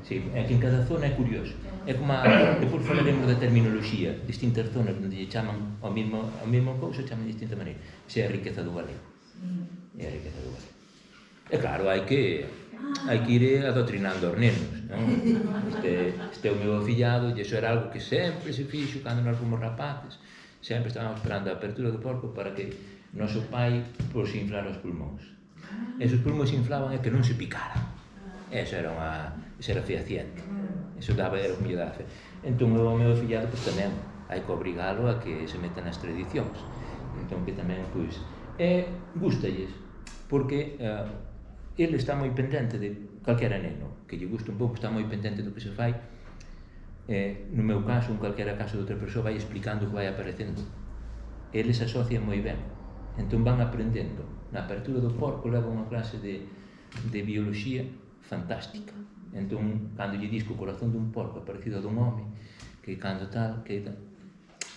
Sí, é que en cada zona é curioso. É como depois falaremos da terminoloxía, distintas zonas onde lle chaman ao mesmo cousa, chaman de distinta maneira. Esa é a riqueza do galego. É a riqueza do galego. E claro, hai que ir adoctrinando aos nenos, non? Este é o meu afillado, e iso era algo que sempre se fixo cando nós fomos rapaces. Sempre estábamos esperando a apertura do porco para que noso pai se inflara os pulmóns. E se os pulmóns se inflaban é que non se picaran. Eso era fehaciente. Eso era o mellor da fe. Entón, o meu afillado, pois tamén, hai que obrigalo a que se meta nas tradicións. Entón, que tamén, pois, gústalles, porque ele está moi pendente de calquera neno, que lle gusta un pouco, está moi pendente do que se fai. No meu caso, en calquera caso de outra persoa, vai explicando o que vai aparecendo. Eles se asocian moi ben. Entón van aprendendo. Na apertura do porco leva unha clase de bioloxía fantástica. Entón, cando lle dis que o corazón dun porco é parecido ao dun home, que cando tal, que tal...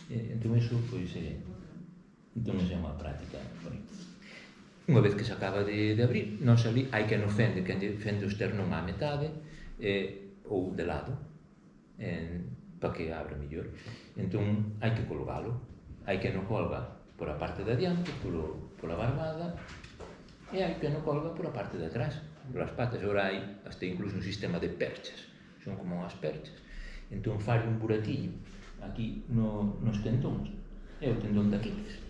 Entón, iso, pois, entón, é unha práctica bonita. Unha vez que se acaba de abrir, non se ali, hai que non fende o esternón á metade, ou de lado, para que abra mellor. Entón, hai que colgalo. Hai que non colga por a parte de adiante, pola barbada, e hai que non colga por a parte de atrás, polas patas. Agora hai hasta incluso un sistema de perchas, son como unhas perchas. Entón, fai un buratiño aquí nos tendóns, é o tendón de Aquiles.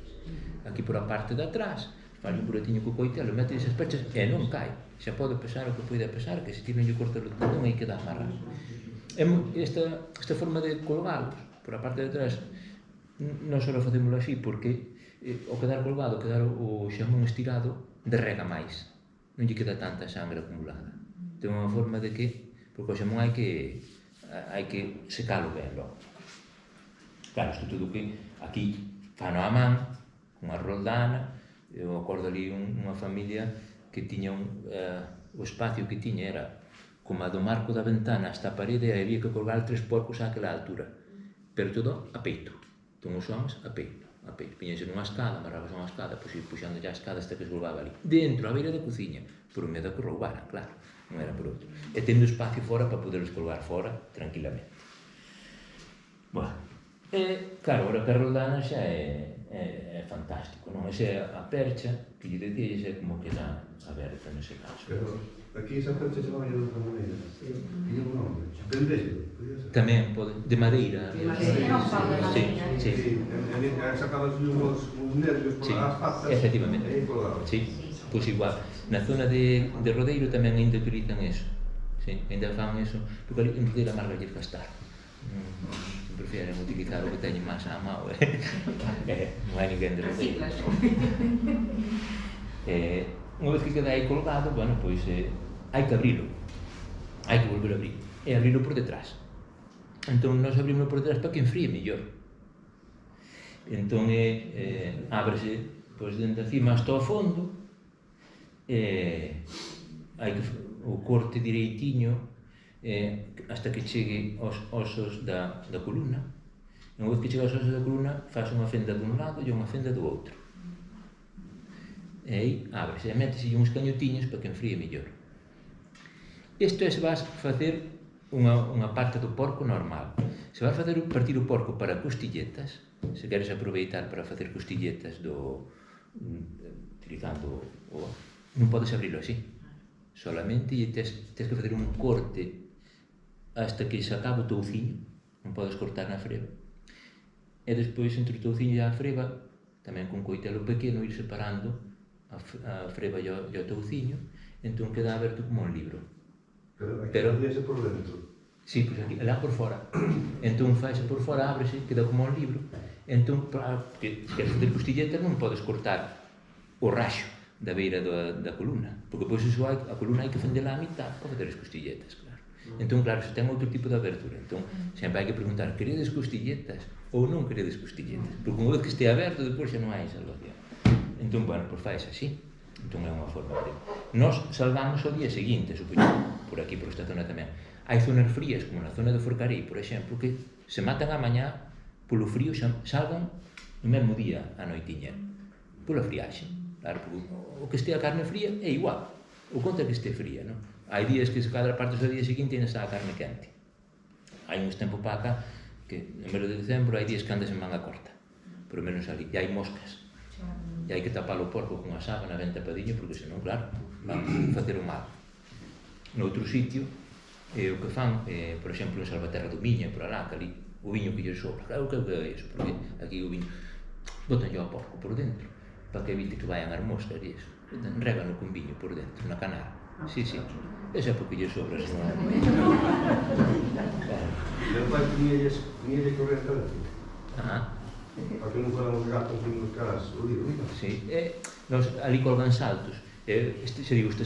Aquí por a parte de atrás, fai un buratiño co coitelo, mete esas perchas e non cae. Xa pode pesar o que pode pesar, que se tiven de cortar o tendón aí queda amarrado. Esta forma de colgalos por a parte de atrás non só facémoslo así porque ao quedar colgado, quedar o xamón estirado, derrega máis, non lle queda tanta sangre acumulada. Ten unha forma de que, porque o xamón hai que secalo ben logo. Claro, isto tudo que aquí fano a man, unha roldana. Eu acordo ali unha familia que tiña o espacio que tiña era como a do marco da ventana hasta a parede, e había que colgar 3 porcos àquela altura, pero todo a peito. Entón os homens a peito. Piñense nunha escada, amarrabas unha escada, pois ir puxando ya a escada hasta que se volvaba ali. Dentro, a beira da cociña, por medo que roubaran, claro, non era por outro. E tendo espacio fora para poderlos colgar fora tranquilamente. Bueno, claro, agora que a roldana xa é fantástico, non? Esa é a percha, que lle decía, é como queda aberta nese caso. Pero aquí esa percha chamaba de outra maneira. Tiña un nome. Pendeiro, podía ser. Tamén pode, de madeira. De madeira, non pode de madeira. Sí. Sacabas uns nervios por as patas. Efectivamente. E colgabas. Sí, pois igual. Na zona de Rodeiro tamén ainda utilizan eso. Sí, ainda fan eso, porque en Rodeiro a marga lle gastar. Prefieren utilizar o que teñen máis á mão, non hai ninguén de Rodeiro. Unha vez que queda aí colgado, bueno, pois hai que abrilo, hai que volver a abrir, e abrilo por detrás. Entón, nós abrimos por detrás para que enfríe mellor. Entón, ábrese pois dende acima hasta o fondo, hai que o corte direitiño hasta que chegue aos osos da columna. E unha vez que chega aos osos da columna, faz unha fenda dun lado e unha fenda do outro. E aí ábrese, e métese uns cañotiños para que enfríe mellor. Isto é se vas facer unha parte do porco normal. Se vas facer partir o porco para costilletas, se queres aproveitar para facer costilletas utilizando non podes abrilo así. Solamente tes que facer un corte hasta que se acabe o touciño, non podes cortar na freba. E despois entre o touciño e a freba, tamén con coitelo pequeno, ir separando a freba e o touciño, entón queda aberto como un libro. Pero aquí por dentro. Sí, pois aquí, lá por fora. Entón faise por fora, ábrese, queda como un libro. Entón, se queres fazer costilletas, non podes cortar o raxo da beira da columna, porque pois iso a columna hai que fendela a mitad para fazer as costilletas, claro. Entón, claro, se ten outro tipo de abertura, entón, sempre hai que preguntar, queredes costilletas ou non queredes costilletas? Porque unha vez que este aberto, depois xa non hai salvación. Entón, bueno, pois faz así. Entón é unha forma de... Nos salvamos o día seguinte, supoño, por aquí, por esta zona tamén. Hai zonas frías, como na zona de Forcarei, por exemplo, que se matan a mañá polo frío, salgan no mesmo día a noitiña, pola friaxe. Claro, porque o que este a carne fría é igual, o conta que este fría, non? Hai días que se cadra partes do día seguinte e ainda está a carne quente. Hai uns tempo para acá, que no mês de decembro hai días que andas en manga corta, por menos ali, e hai moscas. E hai que tapar o porco con a sábana ben tapadiño, porque senón, claro, van facer o mal. No outro sitio, o que fan, por exemplo, en Salvaterra do Miño, por alá, que ali, o viño que lle sobra, claro que é iso, porque aquí o viño, botanlle ao porco por dentro, para que evite que vayan as moscas e iso. Régano con viño por dentro, na canal. Sí, sí. Esa é porque lle sobra, senón... Meu pai tiñalle correr para dentro. Para que non fueran os gatos e os caras o libro, non? Sí, nos ali colgan saltos. Este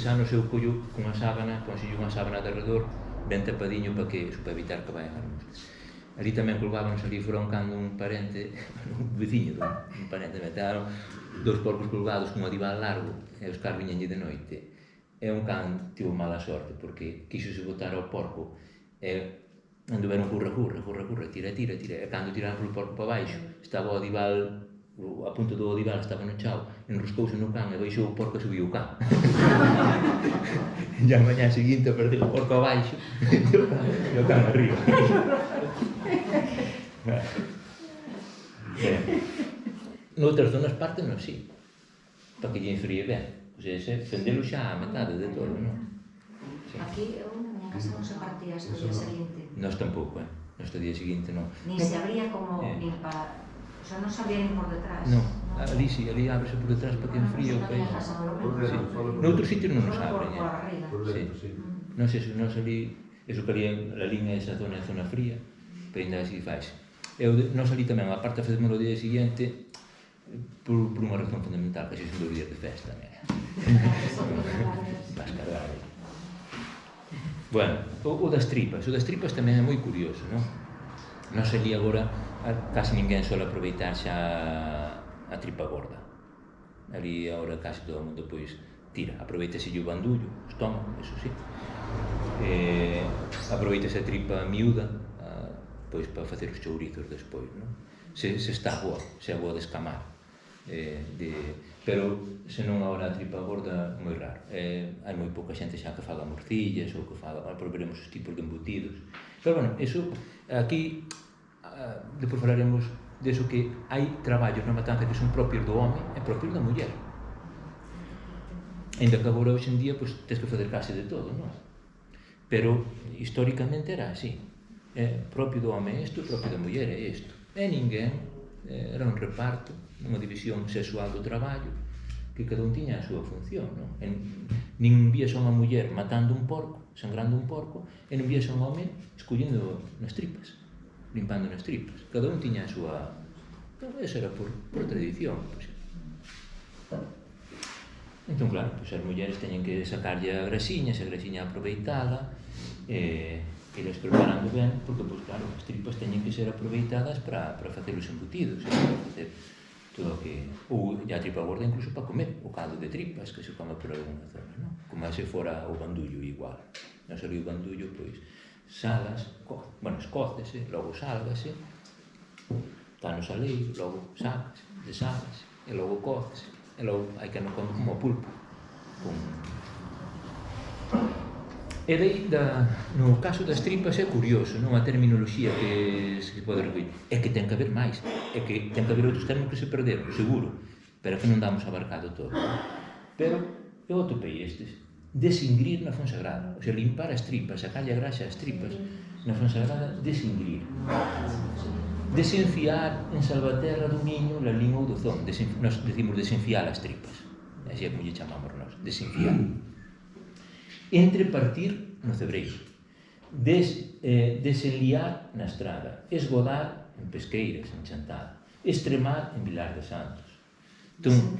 anos eu collo cunha sábana, consello unha sábana de alrededor, ben tapadiño para evitar que vayan as moscas. Ali tamén colgábamos ali froncando un parente, un veciño dun parente, metaron 2 porcos colgados con un adival largo, e os caras viñanlle de noite. e un can tivo mala sorte, porque quixose botar ao porco, e anduveron curra, tira, e cando tiraron polo porco para baixo, estaba o odival, a punta do odival estaba no chao, enroscouse no can e baixou o porco e subiu o can. E a mañá seguinte perdeu o porco abaixo e o can arriba. Noutras zonas pártenos, sí, para que lle enfríe ben. O sea, fendelo xa a metade de todo, non? Aquí eu na miña casa non se partía hasta o día seguinte. Nós tampouco, Hasta o día seguinte non. Ni se abría como ni para... O sea, non se abría ni por detrás. Non, ali sí, ali ábrese por detrás para que enfríe o peixe. Sí. Noutros sitios non nos abren, Por dentro, sí. Non sei se nos ali, eso que ali a línea esa zona é zona fría, pero ainda así faz. Nos ali tamén, a parte facemos o día seguinte, por unha razón fundamental, que son 2 días de festa, vas cargar. Bueno, o das tripas tamén é moi curioso, non? Nos ali agora, casi ninguén suele aproveitar xa a tripa gorda. Ali agora casi todo o mundo, pois, tira, aproveitase o bandullo, o estómago, eso sí. Aproveitase a tripa miúda, pois para facer os chourizos despois, non? Se está boa, se é boa de escamar. Pero se non agora a tripa gorda, moi raro. Hai moi pouca xente xa que faga morcillas ou que faga, pero veremos os tipos de embutidos. Pero bueno, eso, aquí, depois falaremos deso que hai traballos na matanza que son propios do home e propios da muller. Ainda que agora hoxe en día, pois, tens que fazer case de todo, non? Pero históricamente era así. Propio do home é isto, propio da muller é isto. E ninguén, era un reparto, unha división sexual do traballo, que cada un tiña a súa función, non? Nin vías a unha muller matando un porco, sangrando un porco, e non vías a un home escollendo nas tripas, limpando nas tripas. Cada un tiña a súa... Eso era por tradición, pois. Entón, claro, pois as mulleres teñen que sacarlle a grasiña, esa grasiña aproveitala, eles preparando ben, porque, pois, claro, as tripas teñen que ser aproveitadas para facer os embutidos, para facer todo o que... Ou a tripa gorda incluso para comer, o caldo de tripas que se come por alguna zona, non? Como se fora o bandullo igual. Non sería o bandullo, pois, salas, escócese, logo sálgase, está no saleiro, logo sácase, desálgase, e logo cócese, e logo hai que non come como o pulpo. E daí, no caso das tripas, é curioso, non? A terminoloxía que se pode recoller. É que ten que haber máis, é que ten que haber outros termos que se perderon, seguro, pero que non damos abarcado todo. Pero eu atopei estes. Desingrir na Fonsagrada, o sea, limpar as tripas, sacarlle a graxa as tripas, na Fonsagrada, desingrir. Desenfiar en Salvaterra do Miño, la língua ou do Zón. Nos decimos desenfiar as tripas, así é como lle chamamos nós, desenfiar. Entrepartir no cebreiro, desenliar na estrada, esgodar en Pesqueiras, en Chantada, extremar en Vilar de Santos. Entón,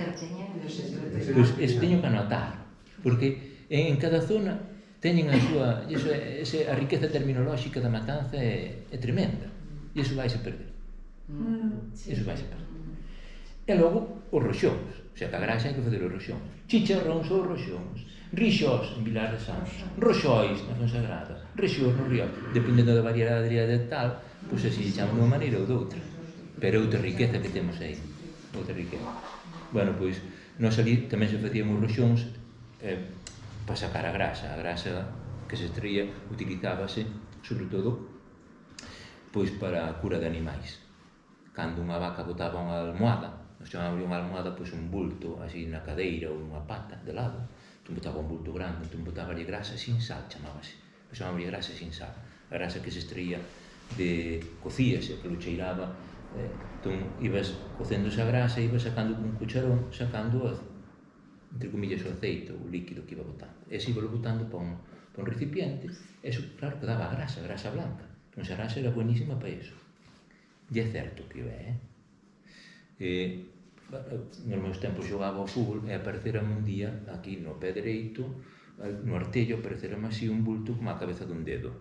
eso teño que anotar, porque en cada zona teñen a súa, a riqueza terminolóxica da matanza é tremenda, e iso vai se perder. Iso vai se perder. E logo, os roxóns, o sea, que a graxa hai que fazer os roxóns. Chicharróns ou roxóns. Rixós en Vilar de Santos, roxóis na Fonsagrada, rixós no Río, dependendo da variedade de tal, pois así chamamos de unha maneira ou de outra. Pero outra riqueza que temos aí, outra riqueza. Bueno, pois, nós ali tamén se facíamos roxóns para sacar a grasa que se extraía, utilizábase, sobre todo, pois para a cura de animais. Cando unha vaca botaba unha almohada, nos chamábamos unha almohada, pois un bulto así na cadeira ou nunha pata de lado, botaba un bulto grande, entón botáballe grasa sin sal, chamábase grasa sin sal, a grasa que se extraía cocíase, que lo cheiraba, entón ibas cocendo esa grasa e ibas sacando con un cucharón, sacando, entre comillas, o aceite, o líquido que iba botando, e se iba botando para un recipiente, eso, claro, que daba a grasa blanca, entón esa grasa era buenísima para eso, e é certo que nos meus tempos xogaba ao fútbol e aparecerame un día aquí no pé dereito, no artello, aparecerame así un bulto como a cabeza dun dedo.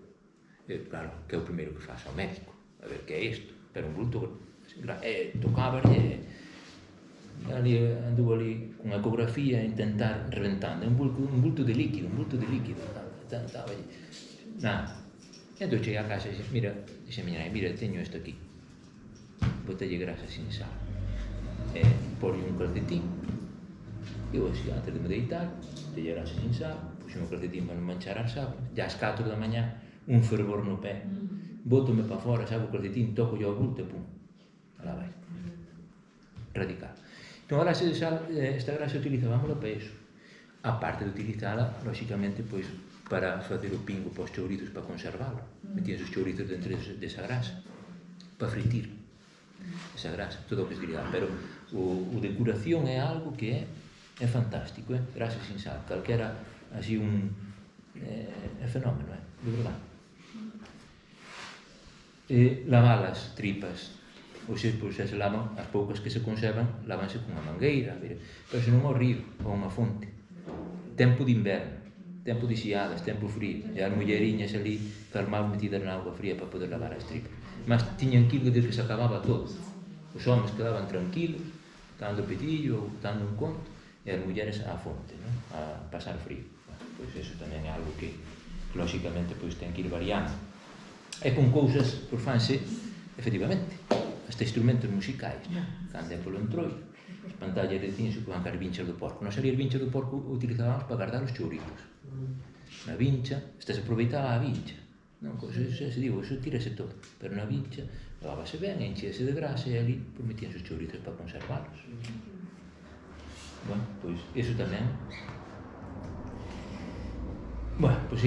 Claro, que é o primeiro que faz ao médico, a ver que é isto, pero un bulto tocaba e andou ali con ecografía a intentar reventando, un bulto de líquido, nada. Entón cheguei a casa e dixe a miña nai, mira, teño isto aquí, botelle grasa sin sal, porlle un calcetín, e así, antes de me deitar, botelle grasa sin sal, puxe un calcetín para non manchar as sábanas, e ás 4 da mañá, un fervor no pé, bótome para fora, saco o calcetín, toco o bulto e pum, alá vai, radical. Entón, a grasa de sal, esta grasa utilizábamos para iso, aparte de utilizala, lóxicamente, pois, para facer o pingo para os chourizos, para conservalo. Metías os chourizos dentro desa grasa, para fritir esa grasa, todo o que se diría. Pero o de curación é algo que é fantástico, grasa sin sal, calquera así é fenómeno, de verdade. Lavar as tripas, ou se se lavan, as poucas que se conservan, lávanse con unha mangueira, pero se non ao río, ou a unha fonte. Tempo de inverno, tempo de xiadas, tempo frío, e as mulleriñas ali calmadas metidas na auga fría para poder lavar as tripas. Mas tiñan que ir de que se acababa todo. Os homens quedaban tranquilos, dando petillo ou dando un conto, e as mulleres á fonte, a pasar frío. Pois iso tamén é algo que, lóxicamente, ten que ir variando. E con cousas, pois fanse, efectivamente, hasta instrumentos musicais, cando é polo entroido, as pantallas de cinzo que van cas vinchas do porco. Nos ali as vinchas do porco utilizábamos para guardar os chourizos. Na vincha, esta se aproveitaba a vincha. Se digo, iso tírase todo, pero na vincha lavabase ben, enchíase de grasa e ali metíanse os chourizos para conservalos. Bueno, pois iso tamén. Bueno, pois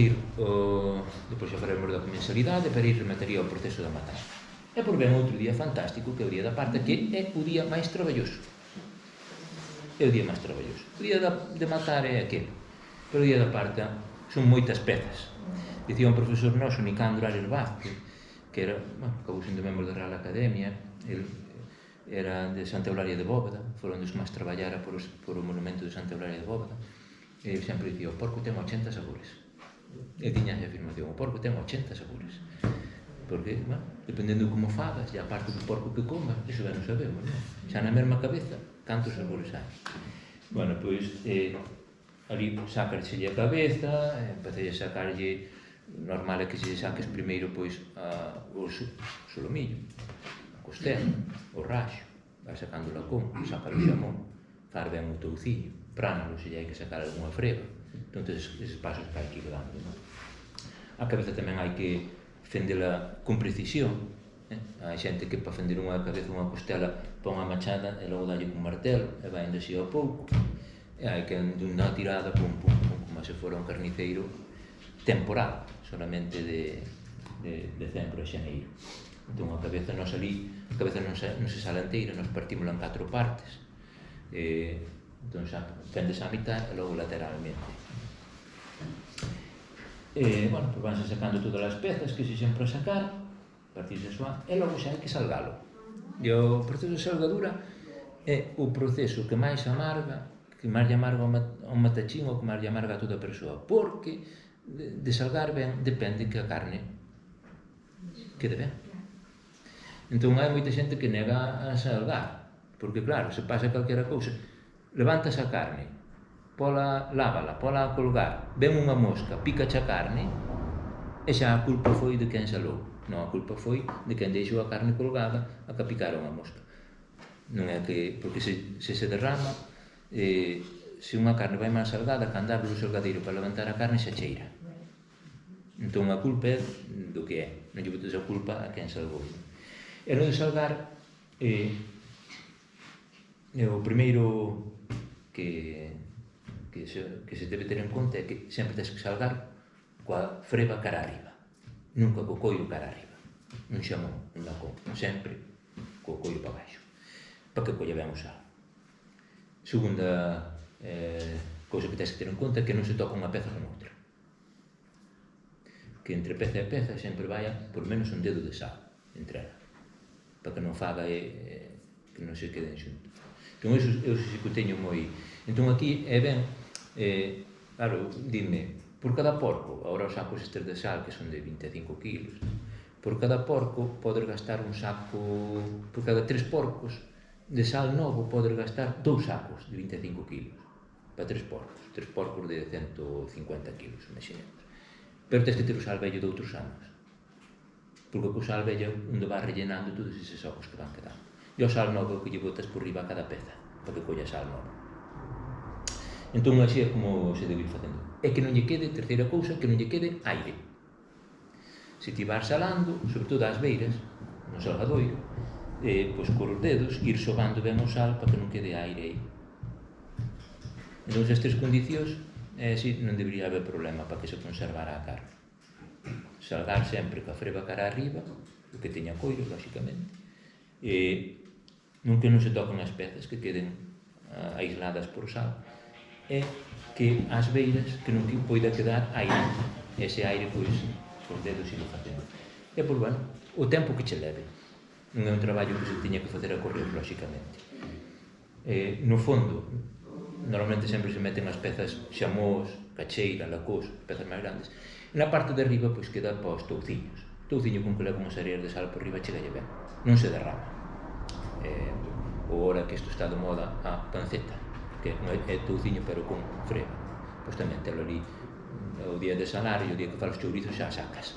depois xa faremos da comensalidade para ir remataría o proceso da matanza. E por ben outro día fantástico, que é o día da parta, que é o día máis traballoso. É o día máis traballoso. O día de matar é aquele, pero o día da parta son moitas pezas. Dicía un profesor noso, Nicandro Ares Vázquez, que era, acabou sendo membro da Real Academia, ele era de Santa Eulalia de Bóveda, foron dos que máis traballara por o monumento de Santa Eulalia de Bóveda, e ele sempre dicía, o porco ten 80 sabores. E tiña a afirmación, o porco ten 80 sabores. Porque, dependendo de como fagas, e a parte do porco que comas, iso ben non sabemos, non? Xa na mesma cabeza, cantos sabores hai. Bueno, pois, ali sacarlle a cabeza, empecé a sacarlle, normal é que se saques primeiro, pois, o solomillo, a costela, o raxo, vai sacando o lacón, saca o xamón, far ben o touciño, pránalo, se lle hai que sacar algunha frega, entón, eses pasos que hai que ir dando, non? A cabeza tamén hai que fendela con precisión, hai xente que para fender unha cabeza, unha costela, pon a machada e logo dalle con martelo, e vai indo así ao pouco, e hai que dunha tirada, pum, pum, pum, como se fora un carniceiro temporal, solamente de decembro a xaneiro. Entón, a cabeza non se sala inteira, nos partímola en 4 partes, entón, fendes a mitad e logo lateralmente. Bueno, pois vanse sacando todas as pezas que se sempre a sacar, a partir de súa, e logo xa hai que salgalo. E o proceso de salgadura é o proceso que máis amarga, que máis lle amarga ao matachín ou que máis lle amarga a toda a persoa, porque de salgar ben depende que a carne quede ben. Entón hai moita xente que nega a salgar, porque claro, se pasa calquera cousa, levantas a carne, lávala, pola a colgar, ven unha mosca, pícache a carne, e xa a culpa foi de quen salou. Non, a culpa foi de quen deixou a carne colgada a que picara unha mosca. Non é que, porque se derrama, se unha carne vai mal salgada, cando abre o salgadeiro para levantar a carne xa cheira. Entón a culpa é do que é, non lle botes a culpa a quen salgou. E no de salgar, o primeiro que se debe ter en conta é que sempre tens que salgar coa freba cara arriba, nunca co coiro cara arriba, un xamón, un lacón, sempre co coiro para baixo, para que colla ben o sal. Segunda cousa que tens que ter en conta é que non se toca unha peza con outra, que entre peza e peza sempre vaya por menos un dedo de sal entre ela, para que non faga que non se queden xuntos. Entón, eu sí que teño moi... Entón, aquí é ben, claro, dime, por cada porco, agora os sacos estes de sal, que son de 25 kilos, por cada porco podes gastar un saco, por cada 3 porcos, de sal novo podes gastar 2 sacos de 25 kilos para 3 porcos de 150 kilos, imaginemos. Pero tens que ter o sal vello de outros anos, porque co sal vello onde vas rellenando todos eses sacos que van quedando. E o sal novo que lle botas por riba a cada peza, para que colla sal novo. Entón, así é como se debe ir facendo. É que non lle quede, terceira cousa, que non lle quede aire. Se ti vas salando, sobre todo ás beiras, no salgadoiro, pois cos dedos, ir sobando ben o sal para que non quede aire aí. Entón, esas 3 condicións, así non debería haber problema para que se conservara a carne. Salgar sempre coa freba cara arriba, o que teña coiro, lóxicamente, non que non se toquen as pezas, que queden aisladas por sal, e que as beiras que non poida quedar aire, ese aire, pois, os dedos indo facendo. E, pois, bueno, o tempo que che leve. Non é un traballo que se tiña que facer a correr, lóxicamente. No fondo, normalmente sempre se meten as pezas xamós, cacheira, lacós, pezas máis grandes. E na parte de arriba, pois, queda para os touciños. O touciño con que leva unhas areas de sal por riba chegalle ben. Non se derrama. Ou ora que isto está de moda, a panceta, que é touciño pero con freba. Pois tamén telo ali o día de salar e o día que faz os chourizos xa sacas,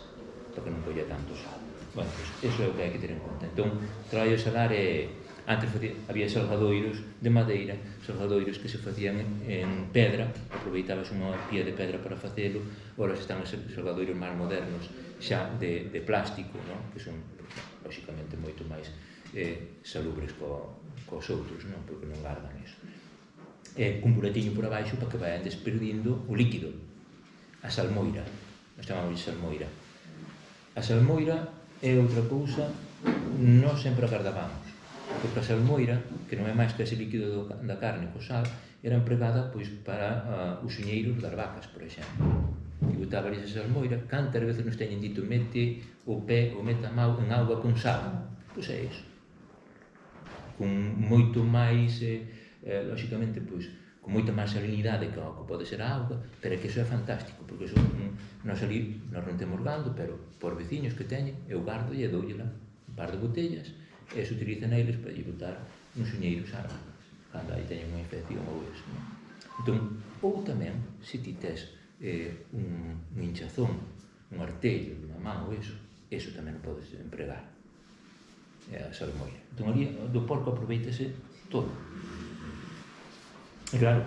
para que non colla tanto sal. Bueno, pois iso é o que hai que ter en conta. Entón, o traballo de salar é... Antes había salgadoiros de madeira, salgadoiros que se facían en pedra, aproveitabas unha pía de pedra para facelo, ora están os salgadoiros máis modernos xa de plástico, que son, lóxicamente, moito máis salubres cos outros, porque non guardan iso. Cun buretiño por abaixo para que vayan desperdindo o líquido, a salmoira, nós chamamos de salmoira. A salmoira é outra cousa, non sempre a guardabamos, porque a salmoira, que non é máis que ese líquido da carne co sal, era empregada pois para os uñeiros das vacas, por exemplo. E botaban esa salmoira, cantas veces nos teñen dito mete o pé ou meta a mão en auga con sal, pois é iso. Con moito máis, lóxicamente, pois, con moita máis salinidade que pode ser a auga, pero é que iso é fantástico, porque iso, nós non temos gando, pero por veciños que teñen, eu gardo e doulla un par de botellas, e se utilizan eles para lle botar uns uñeiros á vaca, cando aí teñen unha infección ou eso. Entón, ou tamén, se ti tes un hinchazón, un artello, unha man ou eso tamén podes empregar, a salmoira. Entón, ali do porco aproveitase todo. E claro,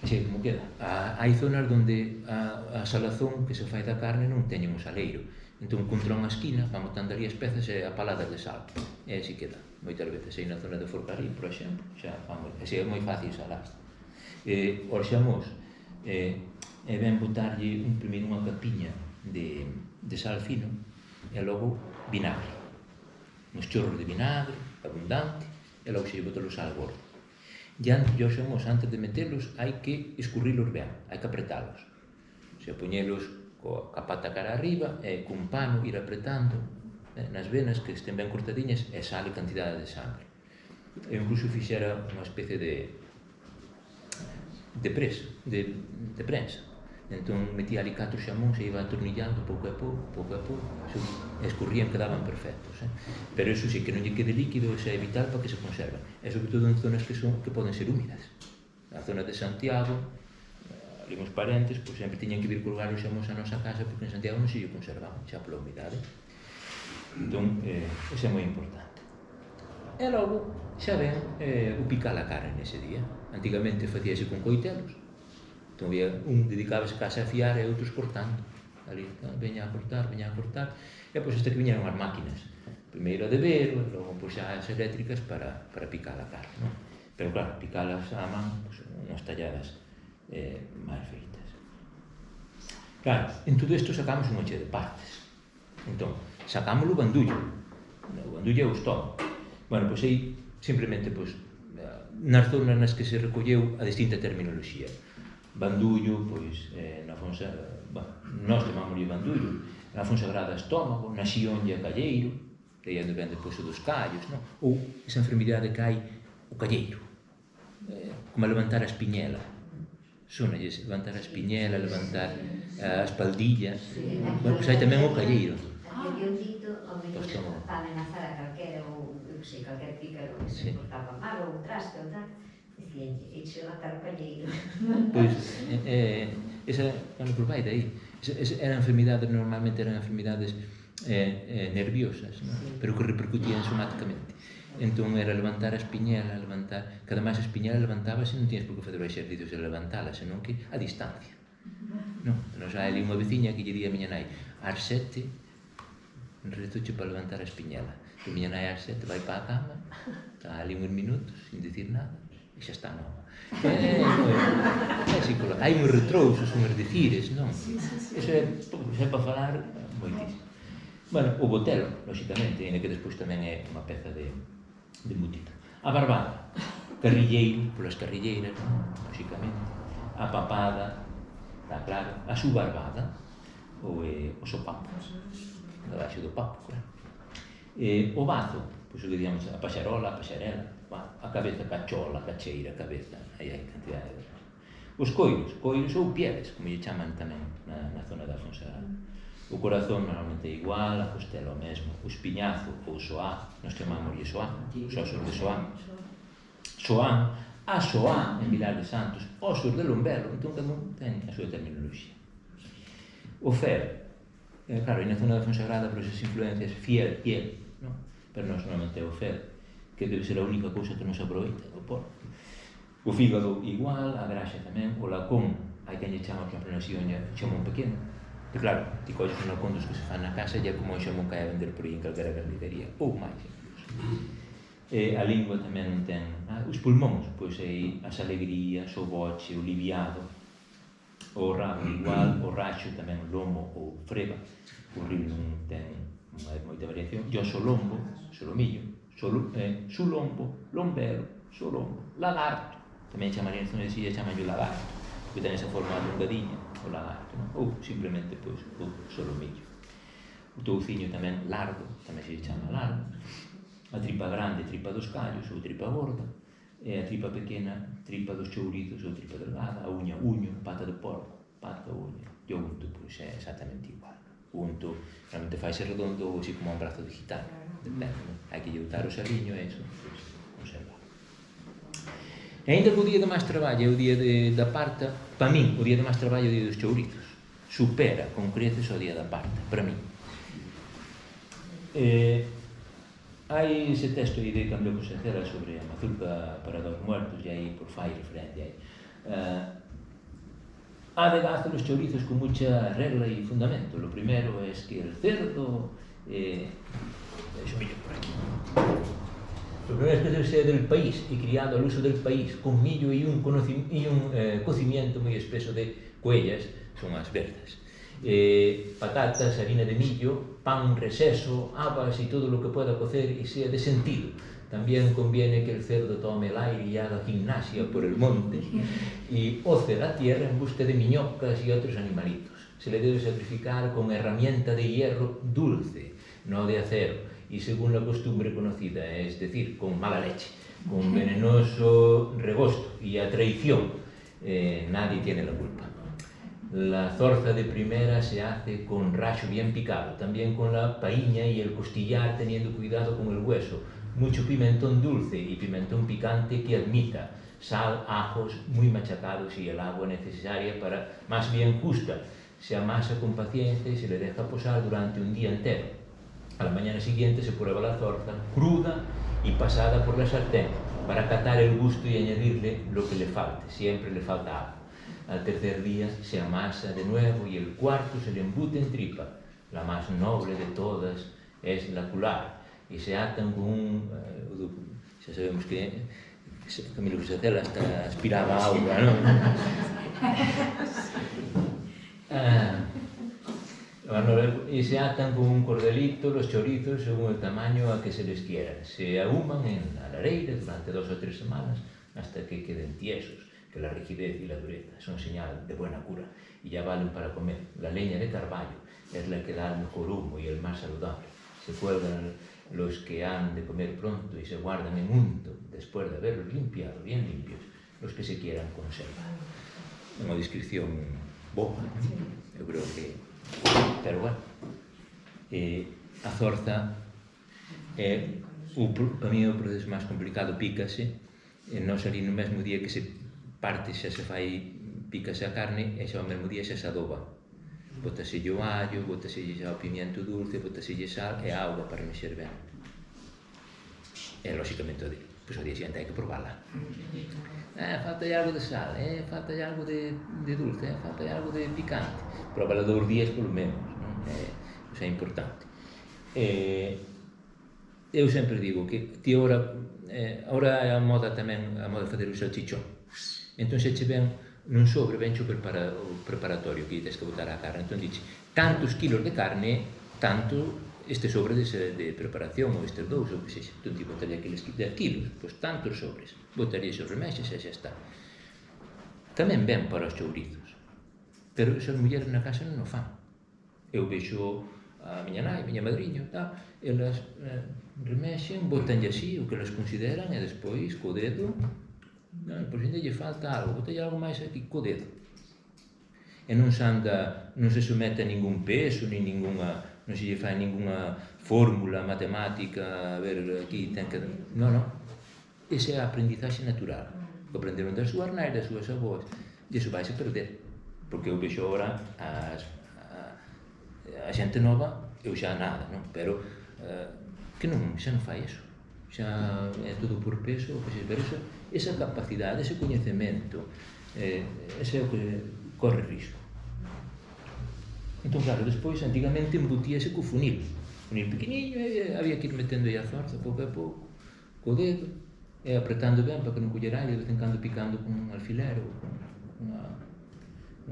xe como queda, hai zonas onde a salazón que se fai da carne non teñen un saleiro. Entón, contra unha esquina, van botando ali as pezas e a paladas de sal. E así queda. Moitas veces aí na zona de Forcarín, por exemplo, xa vamos, así é moi fácil salar. Os xamós, é ben botarlle primeiro unha capiña de sal fino e logo vinagre. Uns chorros de vinagre, abundante, e logo xe lle bota o sal gordo. E os xamós, antes de metelos, hai que escurrilos ben, hai que apretalos. Se poñelos coa pata cara arriba e cun pano ir apretando nas venas que estén ben cortadiñas e sale cantidade de sangre. Eu incluso fixera unha especie de prensa. Entón metía ali 4 xamóns e iba atornillando pouco a pouco, e escurrían, quedaban perfectos. Pero iso sí, que non lle quede líquido, iso é vital para que se conserven. E sobre todo en zonas que poden ser húmidas. Na zona de Santiago, ali uns parentes, pois sempre tiñan que vir colgar os xamós a nosa casa porque en Santiago non se lle conservaban xa pola humidade. Entón, iso é moi importante. E logo, xa ven, o picar a carne nese día. Antigamente facíase con coitelos. Entón, un dedicábase case a afiar e outros cortando. Ali, veña a cortar, e pois hasta que viñeron as máquinas. Primeiro a de vero, e logo pois xa as eléctricas para picar a carne. Pero claro, picalas á man, unhas talladas máis feitas. Claro, en todo isto sacamos unha che de partes. Entón, sacamos o bandullo. O bandullo é o estómago. Bueno, pois aí, simplemente, pois, nas zonas nas que se recolleu a distinta terminoloxía. Bandullo, pois, na Fonsagrada, nós chamamos-lhe bandullo, na Fonsagrada estómago, na Xionlla calleiro, daí onde ven depois o dos callos, ou esa enfermidade que hai, o calleiro, como a levantar a espiñela. Sonalles levantar a espiñela, levantar a espaldilla. Bueno, pois hai tamén o calleiro. Había un dito, o mellor para amenazar a calquera, ou, eu sei, calquer pícaro que se portaba mal, ou traste, ou tal, dicíanlle, eche a matar o palleiro. Pois, esa, bueno, por vai dai, eran enfermidades, normalmente eran enfermidades nerviosas, ¿no? Pero que repercutían somáticamente. Entón era levantar a espiñela, cada máis a espiñela levantábase, non tienes por que fazer o exercicio de levantala, senón que a distancia. Non, nos hai ali unha veciña que lle di a miña nai, ás 7 retoche para levantar a espiñela. E miña nai ás 7 vai para a cama, está ali uns minutos, sin dicir nada, e xa está nova. Hai uns retrousos, uns dicires, non? Iso é para falar moitísimo. Bueno, o botelo, lóxicamente, e que despois tamén é unha peza de embutido. A barbada, carrilleiro, polas carrilleiras, lóxicamente. A papada, está claro. A subarbada, ou o sopapo, debaixo do papo, claro. O bazo, pois o que digamos, a paxarola, a paxarela, a cabeza cachola, cacheira, a cabeza, aí hai cantidade de... Os coiros ou pieles, como lle chaman tamén na zona da Fonsagrada. O corazón normalmente é igual, a costela o mesmo, o espiñazo ou soá, nos chamamos soá, os osos de soá. Soán, a soá en Vilar de Santos, osos de lombelo, entón cada un ten a súa terminoloxía. O fer, claro, e na zona da Fonsagrada, por esas influencias, fiel, non? Pero nos normalmente é o fer, que debe ser a única cousa que nos aproveita, o porco. O fígado igual, a graxa tamén, o lacón, hai quen lle chama, por exemplo, na Sioña, xamón pequeno. E claro, ti colles un lacón dos que se fan na casa e é como un xamón que hai a vender por aí en calquera carnicería, ou máis, incluso. A lingua tamén ten... os pulmóns, pois aí as alegrías, o boche, o liviado, o rabo igual, o raxo tamén, o lomo ou freba. O río non ten moita variación. E o solombo, solomillo, sulombo, lombero, solombo, lagarto. Tamén chamarían, non sei, chamanlle lagarto, que ten esa forma alongadinha, o lagarto, non? Ou simplemente, pois, o solomillo. O touciño tamén largo, tamén se chama largo. A tripa grande, tripa dos callos ou tripa gorda. E a tripa pequena, tripa dos chourizos ou tripa delgada. A uña, uño, pata de porco, pata, uña. E o unto, pois, é exactamente igual. O unto, realmente faise redondo ou así como un brazo de gitano. Depende, non? Hai que lle botar o saliño e iso, pois, conserva. E ainda que o día de máis traballo é o día da parta, para min, o día de máis traballo é o día dos chourizos. Supera con creces o día da parta, para min. Hai ese texto aí de Camilo Cosentela sobre a mazurca para dos muertos, e aí por fai referencia aí. Adelgaza los chourizos con mucha regla y fundamento. Lo primero es que el cerdo... eso millo por aquí. Lo primero es que sea del país y criado al uso del país, con millo y un cocimiento muy espeso de cuellas, son as verdes. Patatas, harina de millo, pan, reseso, habas y todo lo que pueda cocer y sea de sentido. También conviene que el cerdo tome el aire y haga gimnasia por el monte y oce la tierra en busca de miñocas y otros animalitos. Se le debe sacrificar con herramienta de hierro dulce, no de acero, y según la costumbre conocida, es decir, con mala leche, con venenoso regosto y a traición. Nadie tiene la culpa. La zorza de primera se hace con racho bien picado, también con la paíña y el costillar, teniendo cuidado con el hueso. Mucho pimentón dulce y pimentón picante que admita, sal, ajos muy machacados y el agua necesaria para, más bien justa. Se amasa con paciencia y se le deja posar durante un día entero. A la mañana siguiente se prueba la zorza cruda y pasada por la sartén para catar el gusto y añadirle lo que le falte. Siempre le falta agua. Al tercer día se amasa de nuevo y el cuarto se le embute en tripa. La más noble de todas es la cular y se atan con un... ya sabemos que Camilo Cosentela hasta aspiraba agua, ¿no? Y se atan con un cordelito los chorizos según el tamaño a que se les quiera. Se ahuman en la lareira durante 2 o 3 semanas hasta que queden tiesos, que la rigidez y la dureza son señal de buena cura y ya valen para comer. La leña de carballo es la que da el mejor humo y el más saludable. Se cuelgan los que han de comer pronto y se guardan en unto después de haberlos limpiado, bien limpios, los que se quieran conservar. Unha descripción boa, eu creo que... Pero bueno, A zorza para mí é o proceso máis complicado, pícase, e nós ali no mesmo día que se parte xa se fai, pícase a carne e xa o mesmo día xa se adoba. Bótaselle o allo, bótaselle xa o pimiento dulce, bótaselle sal e auga para mexer ben. E lóxicamente pois o día seguinte hai que probala. Falta algo de sal, falta algo de dulce, falta algo de picante. Probala 2 días polo menos, pois é importante. Eu sempre digo que ti agora é a moda tamén, a moda de fazer o salchichón. Entón se che ven nun sobre, venche o preparatorio que tens que botar a carne. Entón dixe, tantos kilos de carne, tanto este sobre de preparación, ou estes 2, ou que sexa. Entón ti botaría aqueles 10 kilos, pois tantos sobres. Botaría esos remexes e xa está. Tamén ben para os chourizos. Pero esas mulleres na casa non o fan. Eu vexo a miña nai, a miña madriña, elas remexen, botanlle así o que elas consideran e despois co dedo, por si lle falta algo, botalle algo máis aquí co dedo. E non se somete a ningún peso, non se lle fai ninguna fórmula matemática, a ver, aquí ten que... Non. Esa é a aprendizaxe natural, que aprenderon das súas nais, das súas avós, e iso vai se perder, porque eu vexo agora a xente nova, eu xa nada, non? Pero que xa non fai iso, xa é todo por peso, pero esa capacidade, ese coñecemento, ese é o que corre risco. Entón, claro, despois, antigamente embutíase co funil pequeniño, e había que ir metendo aí a zorza, pouco a pouco, co dedo, e apretando ben para que non collera aire, de vez en cando picando con un alfiler ou con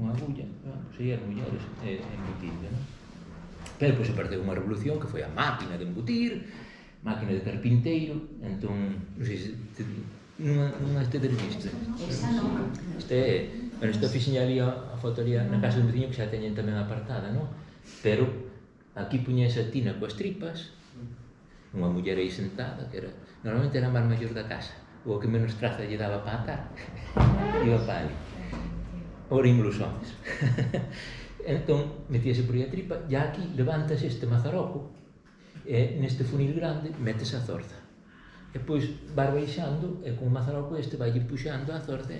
unha agulla, sei, as mulleres embutindo, non? Pero pois apareceu unha revolución que foi a máquina de embutir, máquina de carpinteiro, entón, non sei se non estedes visto. Esa non. Isto fixenlle ali a foto ali na casa do veciño que xa teñen tamén apartada, non? Pero aquí puñese a tina coas tripas, unha muller aí sentada, que normalmente era a máis maior da casa, o que menos traza lle daba para atar, iba para ali. Ora imos os homes. Entón, metíase por aí a tripa, e aquí levántase este mazaroco, e neste funil grande metes a zorza. E pois vas baixando, e con o mazaroco este vai puxando a zorza,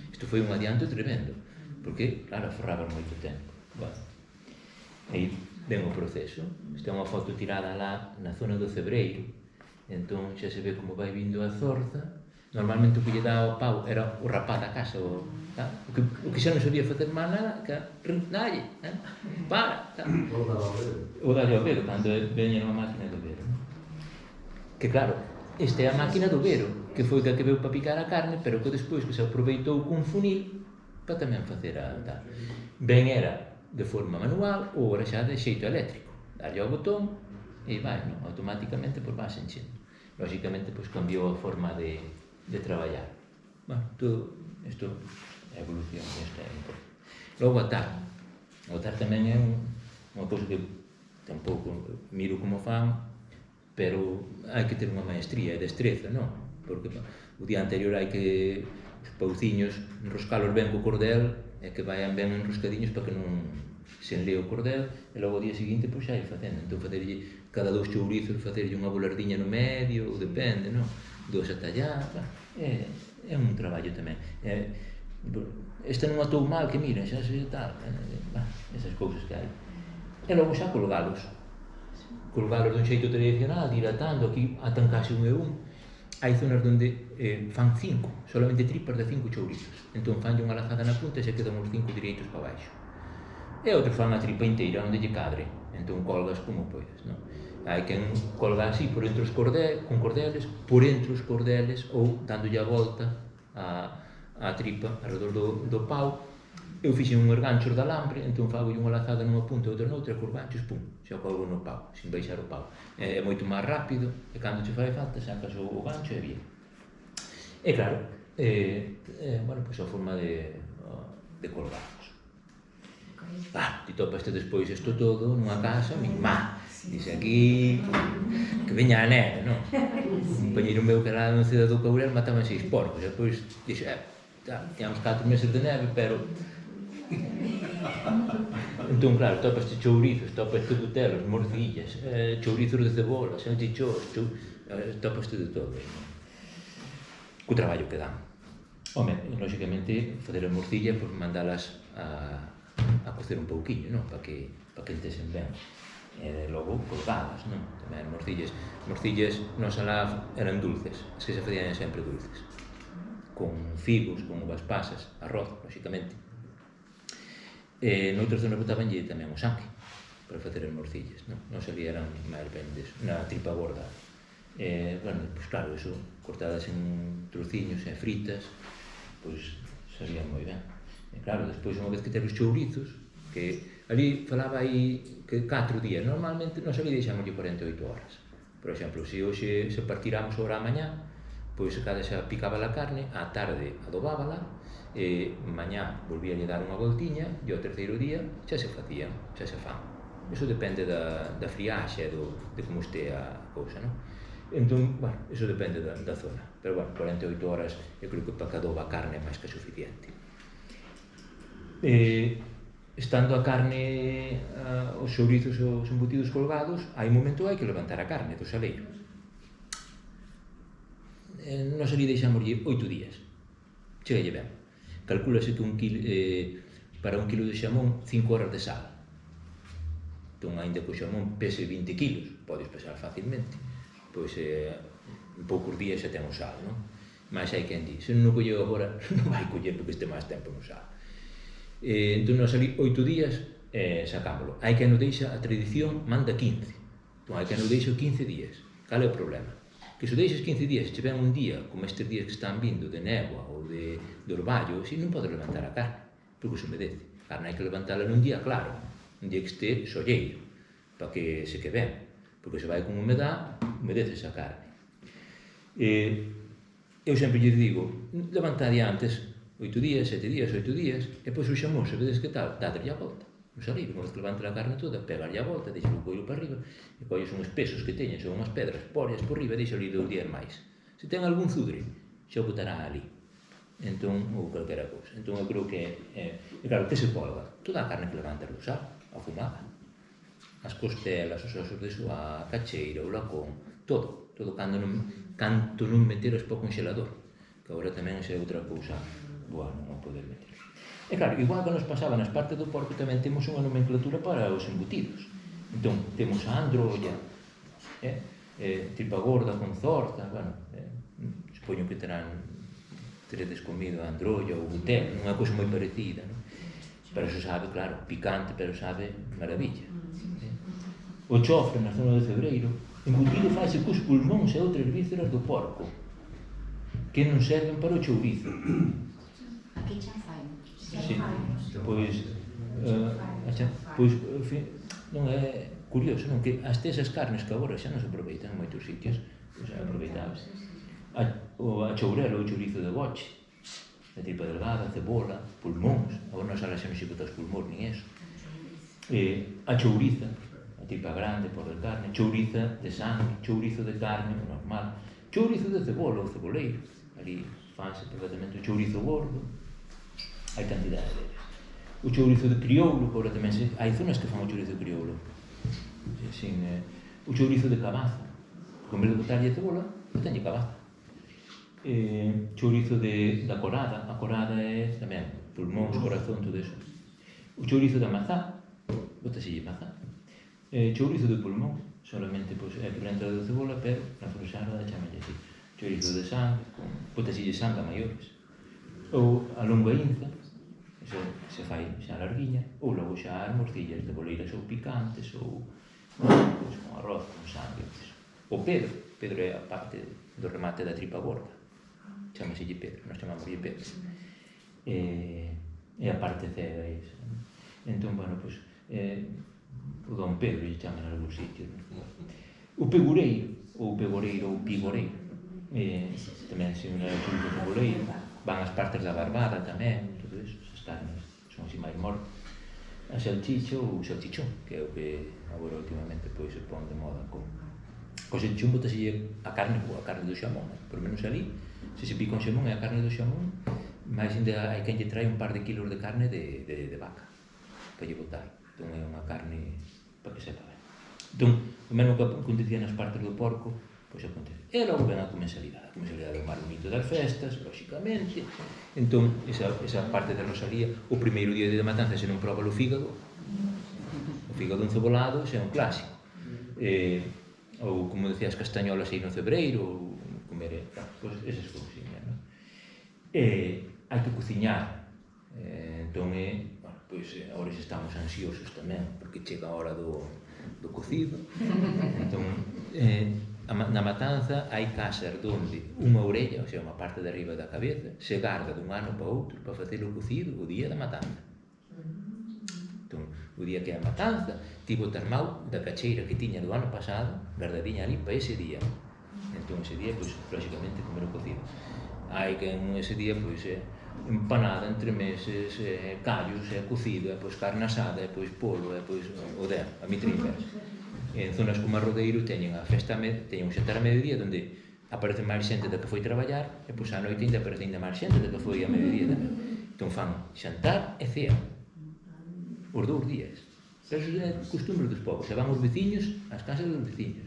isto foi un adianto tremendo, porque, claro, aforraba moito tempo. Aí ven o proceso. Esta é unha foto tirada lá na zona do Cebreiro, entón xa se ve como vai vindo a zorza. Normalmente o que lle dá ao pau era o rapaz da casa, o que xa non sabía facer máis nada, que dalle, para, ou dalle ao vero, cando veña unha máquina do vero. Que claro, esta é a máquina do vero, que foi que veu para picar a carne, pero que despois que se aproveitou cun funil para tamén facer a tal. Ben era de forma manual ou era xa de xeito eléctrico, darlle ao botón e vai, automáticamente vas enchendo. Lógicamente, cambiou a forma de traballar. Todo isto é evolución, isto é importante. Logo, atar. O atar tamén é unha cousa que tampouco miro como fan, pero hai que ter unha maestría e destreza, non? Porque o día anterior hai que os pauciños enroscalos ben co cordel e que vayan ben enroscadiños para que non se enlee o cordel, e logo o día seguinte xa ir facendo. Entón, facerlle cada 2 chourizos, facerlle unha bolardiña no medio, depende, non? 2 a tallar, é un traballo tamén. Este non atou mal, que miren, xa se tal, esas cousas que hai. E logo xa colgalos dun xeito tradicional, dilatando, aquí atan case 1 e 1. Hai zonas onde fan 5, solamente tripas de 5 chourizos. Entón fanlle unha lazada na punta e se quedan os 5 direitos para baixo. E outros fan a tripa inteira onde lle cadre, entón colgas como podes, non? Hai quen colga así por entre os cordeles, con cordeles, por entre os cordeles, ou dándolle a volta a tripa alrededor do pau. Eu fixen uns ganchos de alambre, entón fagolle unha lazada nunha punta e outra noutra, e cos ganchos, pum, xa colgo no pau, sin baixar o pau. É moito máis rápido, e cando che fai falta, sacas o gancho e bien. E claro, a forma de colgarlos. Ti topaste despois isto todo nunha casa, mi má, dixe aquí, que veña a neve, non? Un compañeiro meu que era na cidade do Caurel mataban 6 porcos, e depois dixe, tiñamos 4 meses de neve, pero Entón, claro, topaste chourizos, topaste butelos, morcillas, chourizos de cebola, salchichós, topaste de todo. Co traballo que dan. Home, lógicamente, fazer a morcilla, pois mandalas a cocer un pouquiño, non? Para que entesen ben. E logo colgadas, non? Tamén morcillas. Morcillas nos alá eran dulces, as que se facían sempre dulces. Con figos, con uvas pasas, arroz, lógicamente. Noutras zonas botabanlle tamén o sangue para facer as morcillas, non? Non se eran máis ben na tripa gorda. Bueno, pois claro, eso, cortadas en trociños e fritas, pois salían moi ben. E claro, despois, unha vez que ter os chourizos, que ali falaba aí que 4 días, normalmente non sabía deixámoslle 48 horas. Por exemplo, se hoxe se partiramos ora a mañá, pois cada xa picaba a carne, á tarde adobábala, e mañá volvíalle dar unha voltiña, e ao terceiro día xa se facían, xa se fan. Eso depende da friaxe, de como este a cousa, non? Entón, bueno, eso depende da zona. Pero, bueno, 48 horas, eu creo que para que adoba a carne é máis que suficiente. Estando a carne, os chourizos e os embutidos colgados, hai un momento hai que levantar a carne do saleiro. Nos ali deixámoslle 8 días. Chegalle ben. Calcúlase que para 1 kilo de xamón, 5 horas de sal. Entón, ainda que o xamón pese 20 kilos, podes pesar facilmente, pois en poucos días xa ten o sal, non? Mas hai quen di, se non o colleu agora, non vai coller porque este máis tempo no sal. Entón, nos ali 8 días sacámoslo. Hai quen nos deixa, a tradición manda 15. Entón, hai quen nos deixa 15 días. Cal é o problema? Que se o deixes 15 días, che ven un día, como estes días que están vindo, de néboa ou de orballo, si non podes levantar a carne, porque se humedece. A carne hai que levantala nun día claro, un día que este solleiro, para que se que ben, porque se vai con humedad, humedeces a carne. Eu sempre lles digo, levantade antes 8 días, 7 días, 8 días, e pois o xamón, se vedes que tal, dádelle a volta. No salido, unha vez que levanta a carne toda, pegarlle a volta, deixa o coiro para arriba, e colles uns pesos que teñen, son unhas pedras, póreas por riba, deixa ali 2 días máis. Se ten algún zudre, xa o botará ali. Entón, ou calquera cousa. Entón, eu creo que e claro, que se colga? Toda a carne que levanta do sal, afumada. As costelas, os osos de soa, a cacheira, o lacón, todo canto non meteras para o congelador, que agora tamén é outra cousa boa, non poder meter. E claro, igual que nos pasaba nas partes do porco, tamén temos unha nomenclatura para os embutidos. Entón, temos a androlla, tripa gorda con zorta, bueno, supoño que teredes comido a androlla ou butel, unha cousa moi parecida, non? Pero eso sabe, claro, picante, pero sabe maravilla. O chofre na zona de Cebreiro, embutido faise cos pulmóns e outras vísceras do porco, que non serven para o chourizo. Aquí xa fai. Sí, pois, non é curioso, non? Que as tesas carnes que agora xa non se aproveitan en moitos sitios, pois aproveitables. A chourela ou chourizo de boche, de tripa delgada, cebola, pulmóns, agora non xa non se bota os pulmóns nin eso. A chouriza, a tripa grande por de carne, chouriza de sangue, chourizo de carne, normal, chourizo de cebola ou ceboleiro, ali fanse perfectamente o chourizo gordo, hai cantidade deles. O chourizo de crioulo, que agora tamén hai zonas que fan o chourizo de crioulo. O chourizo de cabaza, que en vez de botarlle cebola, botanlle cabaza. Chourizo da corada, a corada é tamén pulmóns, corazón, todo eso. O chourizo da mazá, botaselle mazá. Chourizo de pulmón, solamente é que entra de cebola, pero na frusada chamalle así. Chourizo de sangue, botaselle sangue a maiores. Ou a longaínza, se fai xa larguiña, ou logo xa as morcillas de boleiras ou picantes, ou con arroz, con sangue. O Pedro é a parte do remate da tripa gorda, chamaselle Pedro, nós chamámoslle Pedro. É a parte cega esa. Entón, bueno, pois, o Don Pedro lle chaman en algúns sitios. O pegureiro, ou pegoreiro, ou pigoreiro, tamén se non é o chorizo pegoreiro, van as partes da barbada tamén, todo iso, esas carnes son así máis mortas. A salchicha ou o salchichón, que é o que agora últimamente pois se pon de moda co salchichón, botaselle a carne do xamón, por menos ali, se pica un xamón e a carne do xamón, máis ainda hai quen lle trae un par de kilos de carne de vaca para lle botar, Entón é unha carne para que sepa ben. Entón, o mesmo que acontecía nas partes do porco, pois acontece. E logo ven a comensalidade. A comensalidade é o máis bonito das festas, lóxicamente. Entón, esa parte de Rosalía, o primeiro día de matanza, se non proba o fígado encebolado, ese é un clásico. Ou, como decía, as castañolas aí no cebreiro, ou comer, pois esas cousiñas, non? Hai que cociñar. Entón, pois, agora xa estamos ansiosos tamén, porque chega a hora do cocido. Entón, na matanza hai casas onde unha orella, ou sea, unha parte de arriba da cabeza, se garda dun ano para outro para facer o cocido o día da matanza. Entón, o día que é a matanza, tivo termau da cacheira que tiña do ano pasado, gardadiña ali para ese día. Entón, ese día, pois, lógicamente, comer o cocido. Hai que en ese día, pois, empanada, entremeses, callos, cocido, pois, carne asada, pois, polo, pois, o der, a mitra inversa. En zonas como a Rodeiro teñen a festa, teñen un xantar a mediodía onde aparece máis xente da que foi traballar e pois a noite ainda aparece ainda máis xente da que foi a mediodía tamén. Entón fan xantar e cea os 2 días. Pero eso é costumbre dos povos, se van os veciños ás casas dos veciños.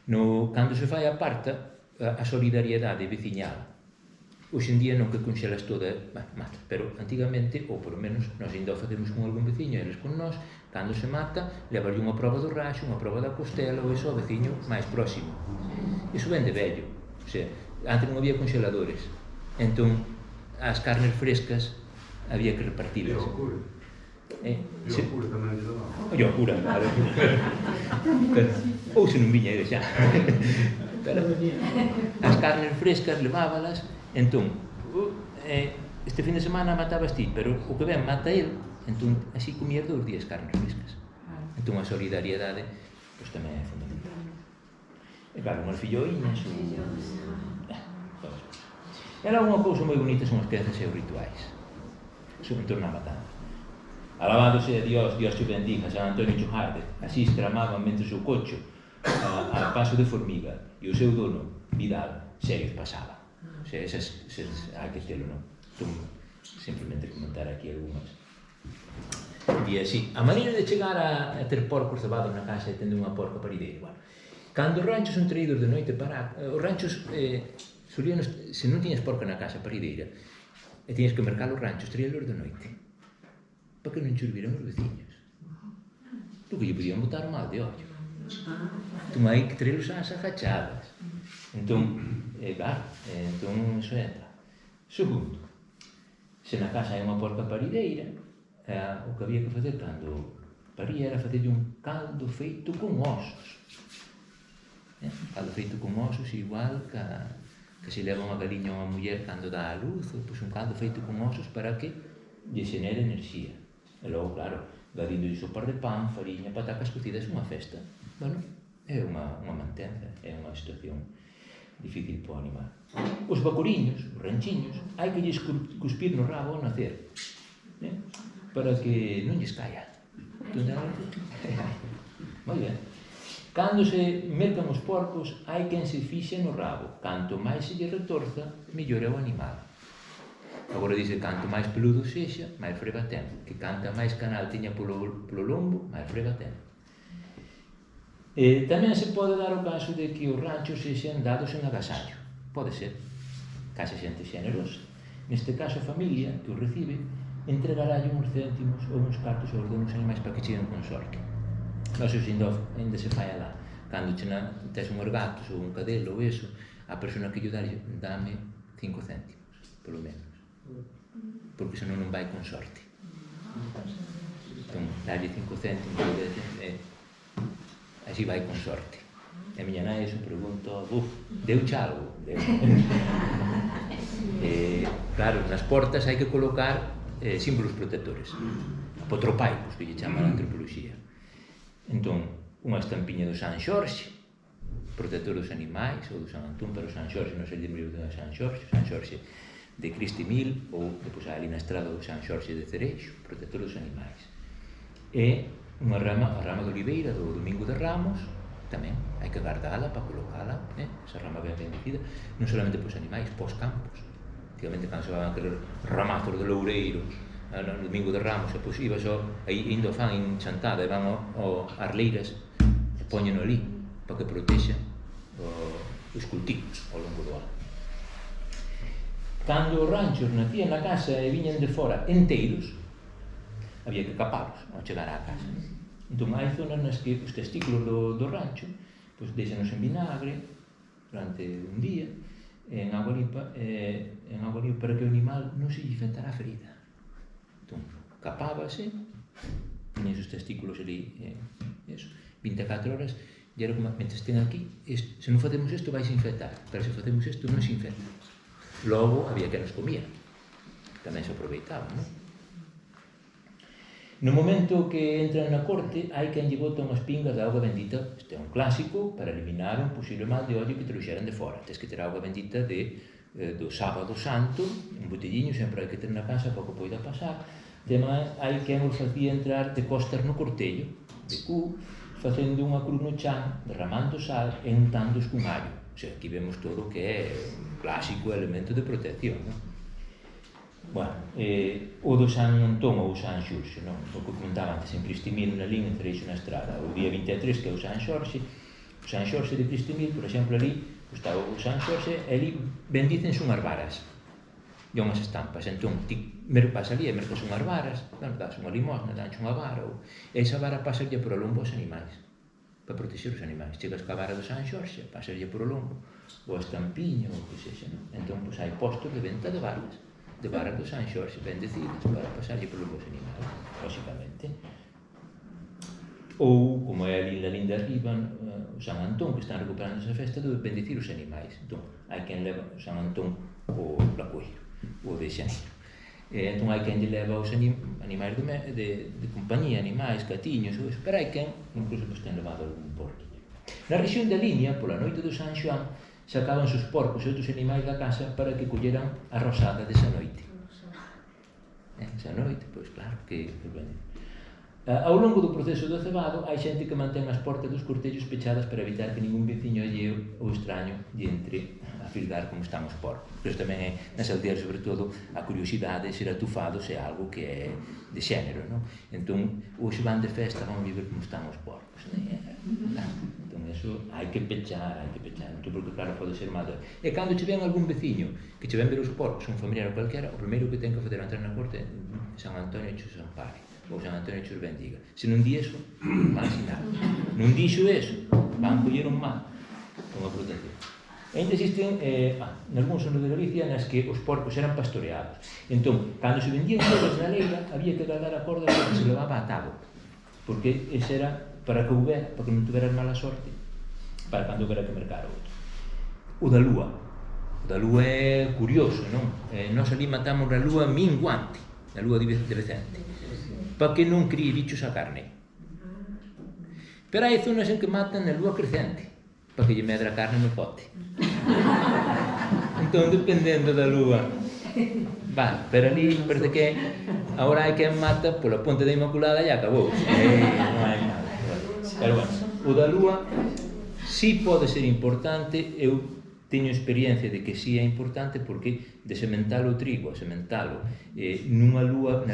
Cando se fai a parta, a solidariedade veciñal, hoxe en día non que conxelas toda, mata, pero antigamente, ou por menos, nós ainda o facemos con algún veciño, eles con nós, cando se mata, levarlle unha proba do raxo, unha proba da costela, ou iso ao veciño máis próximo. Iso ven de vello, o sea, antes non había conxeladores, entón, as carnes frescas había que repartirlas. E o cura? E o cura tamén lle daba? E o cura, claro. Ou se non viña ele xa. As carnes frescas levábalas, entón, este fin de semana matabas ti, pero o que ven mata el, entón, así comías 2 días carnes frescas. Entón, a solidariedade, pois tamén é fundamental. E claro, unhas filloiñas, e logo unha cousa moi bonita son as quedas e os rituais, sobre en torno á matanza. Alabándose a Dios, Dios te bendiga, San Antonio Chojarde, así exclamaban mentre o seu cocho a paso de formiga, e o seu dono, Vidal, serios pasaba. O sea, esas hai que telo, non? Entón, simplemente comentar aquí algunhas. E así, a maneira de chegar a ter porcos cebados na casa e tendo unha porca parideira, bueno, cando os ranchos son traídos de noite para... Os ranchos, solían, se non tiñas porca na casa parideira, e tiñas que mercar os ranchos, traílos de noite, para que non churviran os veciños. Porque lle podían botar mal de ollo. Entón, hai que traílos ás agachadas. Entón, claro, entón, iso entra. Segundo, se na casa hai unha porca parideira, o que había que facer cando paría era facerlle un caldo feito con osos. Caldo feito con osos igual que se leva unha galiña a unha muller cando dá a luz, pois un caldo feito con osos para que lle xenere enerxía. E logo, claro, gadindo un sopar de pan, fariña, patacas cocidas, unha festa. Bueno, é unha mantenza, é unha situación difícil para o animal. Os vacuriños, os ranchiños, hai que lles cuspir no rabo ao nacer, para que non lles caia. Moi ben. Cando se mercan os porcos, hai quen se fixe no rabo. Canto máis se lle retorza, mellor é o animal. Agora dice, canto máis peludo sexa, máis freba ten. Que canta máis canal tiña polo lombo, máis freba ten. Tamén se pode dar o caso de que os ranchos sexan dados en agasallo. Pode ser. Case xente xenerosa. Neste caso, a familia que os recibe entregará uns céntimos ou uns cartos aos donos animais para que cheguen con sorte. Nos ainda se fai alá. Cando tes unhos gatos ou un cadelo ou eso, a persona que lle dame 5 céntimos, polo menos. Porque senón non vai con sorte. Entón, dalle 5 céntimos, así vai con sorte. E a miña nai se pregunta, deuche algo? Claro, nas portas hai que colocar símbolos protectores, apotropaicos, que lle chaman a antropoloxía. Entón, unha estampiña do San Xorxe, protector dos animais, ou do San Antón, pero o San Xorxe non se lle mire do San Xorxe de Cristi Mil, ou depois ali na estrada do San Xorxe de Cereixo, protector dos animais. E unha rama, a rama de oliveira do Domingo de Ramos, tamén hai que guardala para colocala, esa rama ben bendecida, non solamente para os animais, para os campos. Antigamente, cando se van aqueles ramazos de loureiros no domingo de Ramos, e pois iba só, indo fan en Chantada, e van ao Arleiras, e poñeno ali, para que protexa os cultivos ao longo do ano. Cando os ranchos nacían na casa e viñan de fora enteiros, había que capalos ao chegar á casa. Entón hai zonas nas que os testículos do rancho pois deixanos en vinagre durante un día en agua limpa para que o animal non se lle infectara a ferida. Entón capábase, tiñen os testículos ali 24 horas, e era como, mentre estén aquí, se non facemos isto vais a infectar, pero se facemos isto non se infecta. Logo había que nos comían, tamén se aproveitaban, non? No momento que entran na corte, hai quen lle bota unhas pingas de auga bendita. Este é un clásico para eliminar un posible mal de ollo que trouxeran de fora. Tens que ter auga bendita do sábado santo, un botelliño sempre hai que ter na casa para que poida pasar. Tema, hai quen os facía entrar de costas no cortello, de cu, facendo unha cruz no chan, derramando sal e untándoos cun allo. O sea, aquí vemos todo o que é un clásico elemento de protección, non? Bueno, o do San Antón ou o San Xurxo, non? O que comentaba antes, en Cristimil, na línea, en Cereixo na Estrada, o día 23, que é o San Xorxe de Cristimil, por exemplo, ali, está o San Xorxe, e ali bendícense unhas varas, e unhas estampas. Entón, ti vas ali e mercas unhas varas, das unha limosna, danche unha vara, e esa vara pasaría por o lombo aos animais, para proteger os animais. Chegas ca vara do San Xorxe, pasaría por o lombo, ou a estampiña, ou o que sexa, non? Entón, pois, hai postos de venta de varas do San Xorxe, bendecidas, para pasarlle por lombo aos animais, lógicamente. Ou, como é ali na linda arriba, o San Antón, que están recuperando esa festa de bendecir os animais. Entón, hai quen leva o San Antón o Lacoello, o de Xaneiro. Entón, hai quen lle leva os animais de compañía, animais, catiños, pero hai quen, incluso, pues, ten levado algún porquiño. Na rexión da Limia, pola noite do San Xoán, sacaban os porcos e outros animais da casa para que colleran a rosada desa noite. Esa noite, pois claro que... Ao longo do proceso do cebado, hai xente que mantén as portas dos cortellos pechadas para evitar que ningún veciño alleo ou extraño lle entre a filgar como están os porcos. Pero tamén é, nas aldeas, sobre todo, a curiosidade de ser atufados é algo que é de xénero, non? Entón, hoxe van de festa, van ver como están os porcos. Entón, eso hai que pechar, entón, porque claro, pode ser malo. E cando che ven algún veciño que che ven ver os porcos, un familiar ou calquera, o primeiro que ten que fazer entrar na corte é San Antonio e San Pare, ou San Antonio e os bendiga. Se non di eso, van asinar. Non dixo eso, van coller un mal, unha protección. E ainda existen, nalgúns zonas de Galicia, nas que os porcos eran pastoreados. Entón, cando se vendían cousas na leira, había que guardar a corda que se levaba atado, porque ese era para que houbera, para que non tuveran mala sorte, para cando houbera que mercar outro. O da lúa. O da lúa é curioso, non? Nós ali matamos a lúa minguante, a lúa decente, para que non críe bichos a carne. Pero hai zonas en que matan a lúa crecente, para que lle medra a carne no pote. Entón, dependendo da lúa, pero ali, parece que agora hai quen mata pola ponte da Inmaculada e acabou. Non hai nada. Pero bueno, o da lúa si pode ser importante. Eu teño experiencia de que si é importante, porque de sementar o trigo, a sementalo na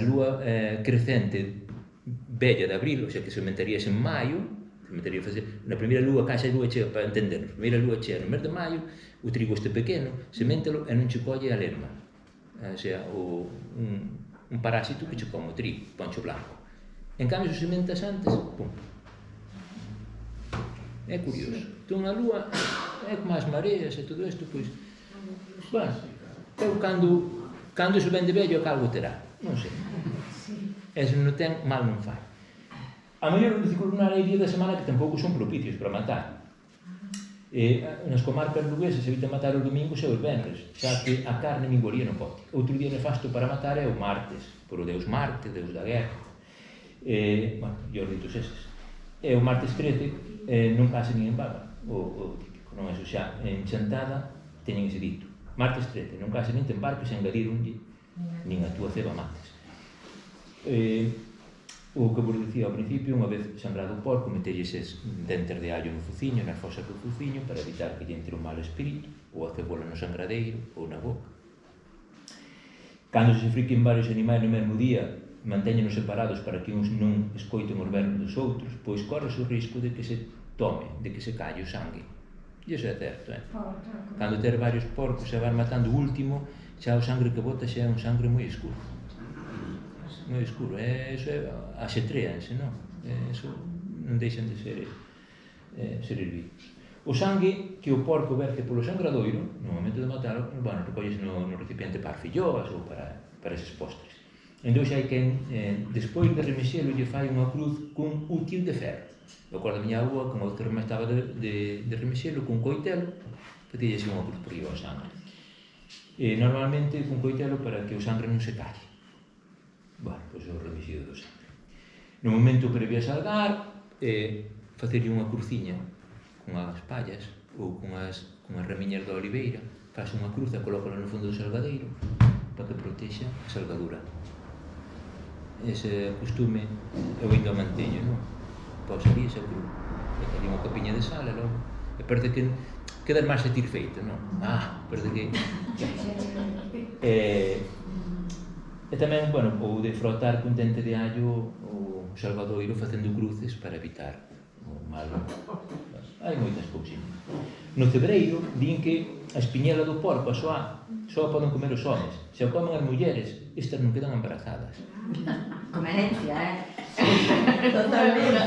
lúa crecente bella de abril, o sea que sementarías en maio, na primeira lúa, caixa a lúa chea, para entendernos, primeira lúa chea no mes de maio, o trigo este pequeno, seméntalo e non che colle a lerma, o sea, un parásito que che come o trigo, poncho blanco. En cambio, se sementas antes, pum. É curioso. Entón, a lúa é como as mareas e todo isto, pois, bueno, eu cando iso ven de vello, calvo terá, non sei. E se non ten, mal non fai. A mellor do ciclo lunar hai días da semana que tampouco son propicios para matar. Nas comarcas luguesas se evita matar os domingos e os venres, xa que a carne minguaría no pote. Outro día nefasto para matar é o martes, por o deus Marte, deus da guerra. Bueno, e os ritos eses. E o martes 13 non case nin en vaga, o típico, non? Eso xa, en Chantada teñen ese dito. Martes 13, non case nin te embarques e engadironlle nin a túa ceba mates. O que vos dicía ao principio, unha vez sembrado o porco, metelles dentes de allo no fuciño, nas fosas do fuciño, para evitar que lle entre un mal espírito, ou a cebola no sangradeiro, ou na boca. Cando se friquen varios animais no mesmo día, mantéñenos separados para que uns non escoiten os berros dos outros, pois corre o risco de que se tome, de que se calle o sangue. E iso é certo, Cando ter varios porcos e vas matando o último, xa o sangre que bota xa é un sangre moi escuro. Moi escuro, iso é axetréanse, non? Iso non deixan de ser seres vivos. O sangue que o porco verte polo sangradoiro, no momento de matalo, recollese no recipiente para filloas ou para eses postres. Entón xa hai quen, despois de remexelo, lle fai unha cruz cun útil de ferro. Eu acordo a miña avó, como que remexaba de remexelo, cun coitelo, facía así unha cruz por riba ao sangue. Normalmente cun coitelo para que o sangue non se calle. Pois é o remexido do sangue. No momento que debía salgar, facerlle unha cruciña con as pallas ou con as ramiñas da oliveira, faz unha cruz e colócala no fondo do salgadeiro para que protexa a salgadura. Ese costume eu ainda manteño, non? Pausa ali esa cruz, e calle unha capiña de sal e logo, e parece que quedas máis satisfeito, non? Parece que... E tamén, ou de frotar con dente de allo o salgadoiro facendo cruces para evitar o mal. Hai moitas cousinas. No cebreiro, din que a espiñela do porco, a só poden comer os homes. Se a comen as mulleres, estas non quedan embarazadas. Conveniencia, Totalmente.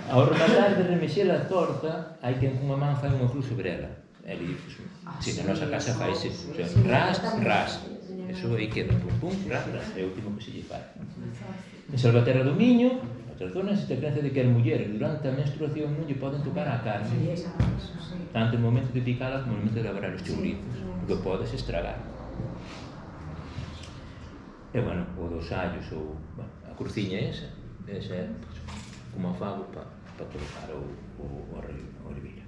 Ao rematar de remexer a torta, hai quen cunha man fai unha cruz sobre ela. Na nosa casa faise ras, ras. Eso aí queda, pum, ras, ras. É o último que se lle fai. En Salvaterra do Miño, outras zonas, se te crece de que as mulleres durante a menstruación non lle poden tocar a carne, tanto no momento de picala como no momento de elaborar os chourizos, porque podes estragar. E, o dos allos ou a cruciña esa é como a fago para colocar o oliveira.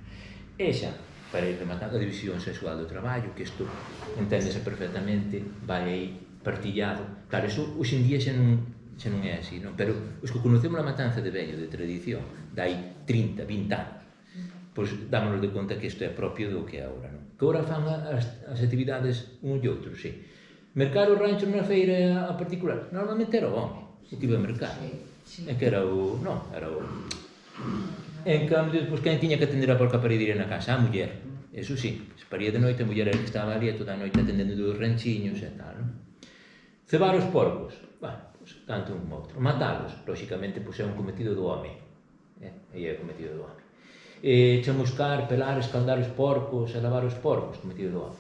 E xa, para ir rematando a división sexual do traballo, que isto enténdese perfectamente, vai aí partillado. Claro, iso hoxe en día xa non é así, non? Pero os que conocemos a matanza de vello, de tradición, dai 30, 20 anos, pois dámonos de conta que isto é propio do que é agora, non? Que agora fan as actividades un e outro, sí. Mercar o rancho na feira a particular, normalmente era o home o que iba a mercar. É que era o... non, era o... En cambio, pois, quen tiña que atender a porca parideira na casa? A muller. Eso sí, se paría de noite, a muller era que estaba ali toda a noite atendendo dos ranchiños e tal, non? Cebar os porcos, pois, tanto un como outro. Matalos, lóxicamente, pois é un cometido do home. Aí é o cometido do home. Chamuscar, pelar, escaldar os porcos, e lavar os porcos, cometido do home.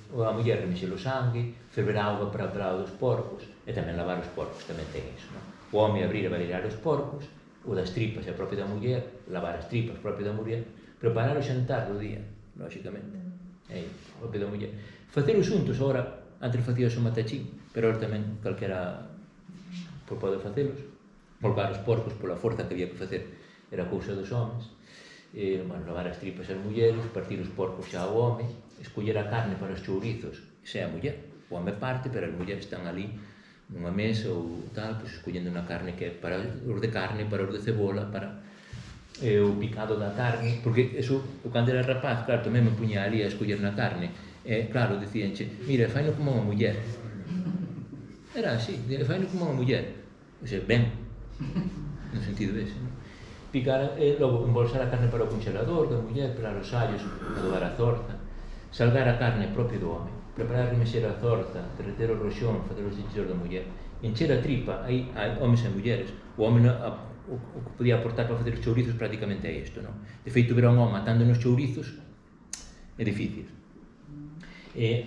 A muller remexer o sangue, ferver auga para o dos porcos, e tamén lavar os porcos, tamén ten iso, non? O home abrir e balear os porcos, o das tripas é propio da muller, lavar as tripas propio da muller, preparar o xantar do día, lóxicamente, é propio da muller. Facer os xuntos, agora, antes facías o matachín, pero agora tamén calquera pode facelos. Volcar os porcos pola forza que había que facer era cousa dos homes, lavar as tripas as mulleres, partir os porcos xa ao home, escoller a carne para os chourizos, xa é a muller. O home parte, pero as mulleres están ali nunha mesa ou tal, pois escollendo unha carne que é para os de carne, para os de cebola, para o picado da carne, porque eso, cando era rapaz, claro, tamén me puña ali a escoller na carne, e claro, dicíanche, mira, faino como unha muller. Era así, faino como unha muller. O sea, ben, no sentido ese, non? Picar, logo embolsar a carne para o congelador da muller, pelar os allos, adobar a zorza, salgar a carne propio do home, preparar e remexer a zorza, derreter o roxón, facer os dichos da muller, encher a tripa, aí hai homes e mulleres. O home o que podía aportar para facer os chourizos prácticamente é isto, non? De feito, ver a un home matando nos chourizos é difícil.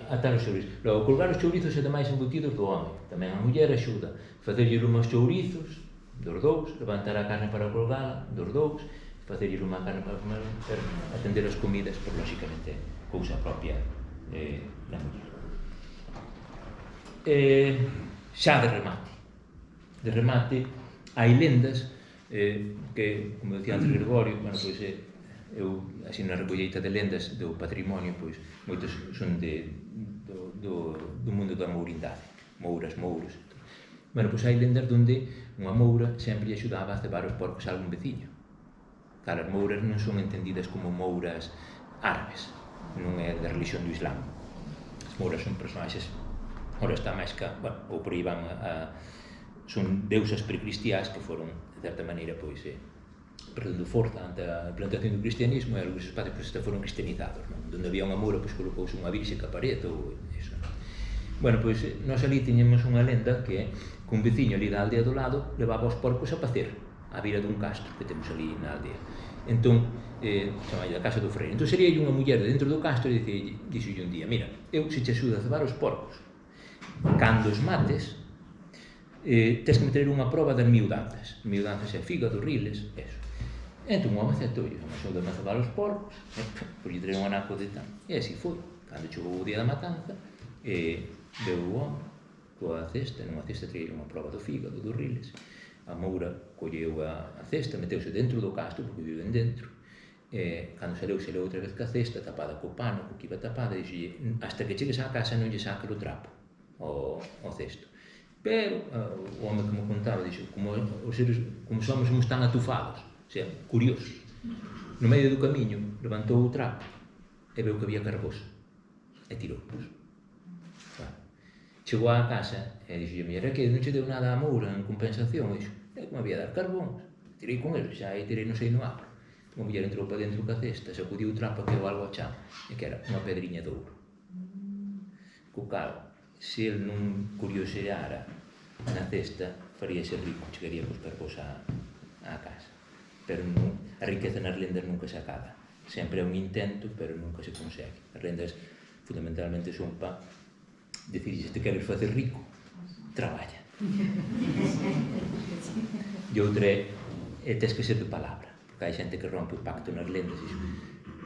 Atar os chourizos. Logo, colgar os chourizos e demais embutidos do home. Tamén a muller axuda. Facerlle unhos chourizos, dos dous, levantar a carne para colgala, dos dous, facerlle unha carne para comer, atender as comidas, por lóxicamente, cousa propia da muller. Xa de remate. De remate, hai lendas que, como decía antes Gregorio, pois eu, así na recolleita de lendas do patrimonio, pois moitos son do mundo da mourindade, mouras. Pois hai lendas onde unha moura sempre lle axudaba a cebar os porcos a algún veciño. Claro, as mouras non son entendidas como mouras árabes, non é da religión do Islam. As Moura son personaxes, ora está máis que, bueno, ou por aí van son deusas precristiás que foron, de certa maneira, pois, perdendo forza ante a implantación do cristianismo, e algúns espacios pois foron cristianizados, non? Donde había unha moura, pois colocouse unha virxe que aparece ou iso, non? Bueno, pois nós ali tiñemos unha lenda que un veciño ali da aldea do lado levaba os porcos a pacer á vira dun castro que temos ali na aldea. Entón, chamalle a casa do freire. Entón sería unha muller dentro do castro e dixolle un día: mira, eu se te axudo a cebar os porcos, cando os mates, tens que meter unha proba das miudanzas. Miudanzas é fígado, riles, eso. Entón o home aceptou, axuda a cebar os porcos, por lle traer un anaco de tan. E así foi. Cando chegou o día da matanza, veu o home coa cesta, nunha cesta traía unha proba do fígado, dos riles. A moura colleu a cesta, meteuse dentro do castro, porque viven dentro, e cando saleu outra vez ca cesta, tapada co pano, co que iba tapada, e dixolle: hasta que chegues á casa non lle saques o trapo ao cesto. Pero o home que me contaba dixo: como os homens somos tan atufados, o sea, curiosos, no medio do camiño levantou o trapo e veu que había carbós e tirou. Chegou á casa e dixo: mira, que non che deu nada a moura en compensación? E dixo: que me había dar carbón, tirei con ele, xa tirei non sei no agua. A muller entrou para dentro ca cesta, sacudiu o trapo, que algo ao chan, e que era unha pedriña de ouro. Co cal, se ele non curioseara na cesta, faríase rico, chegaría cos carbós á casa. Pero non, a riqueza nas lendas nunca se acaba. Sempre é un intento, pero nunca se consegue. As lendas fundamentalmente son para decir: se te queres facer rico, traballa. E outra é tens que ser de palabra, porque hai xente que rompe o pacto nas lendas e dixe: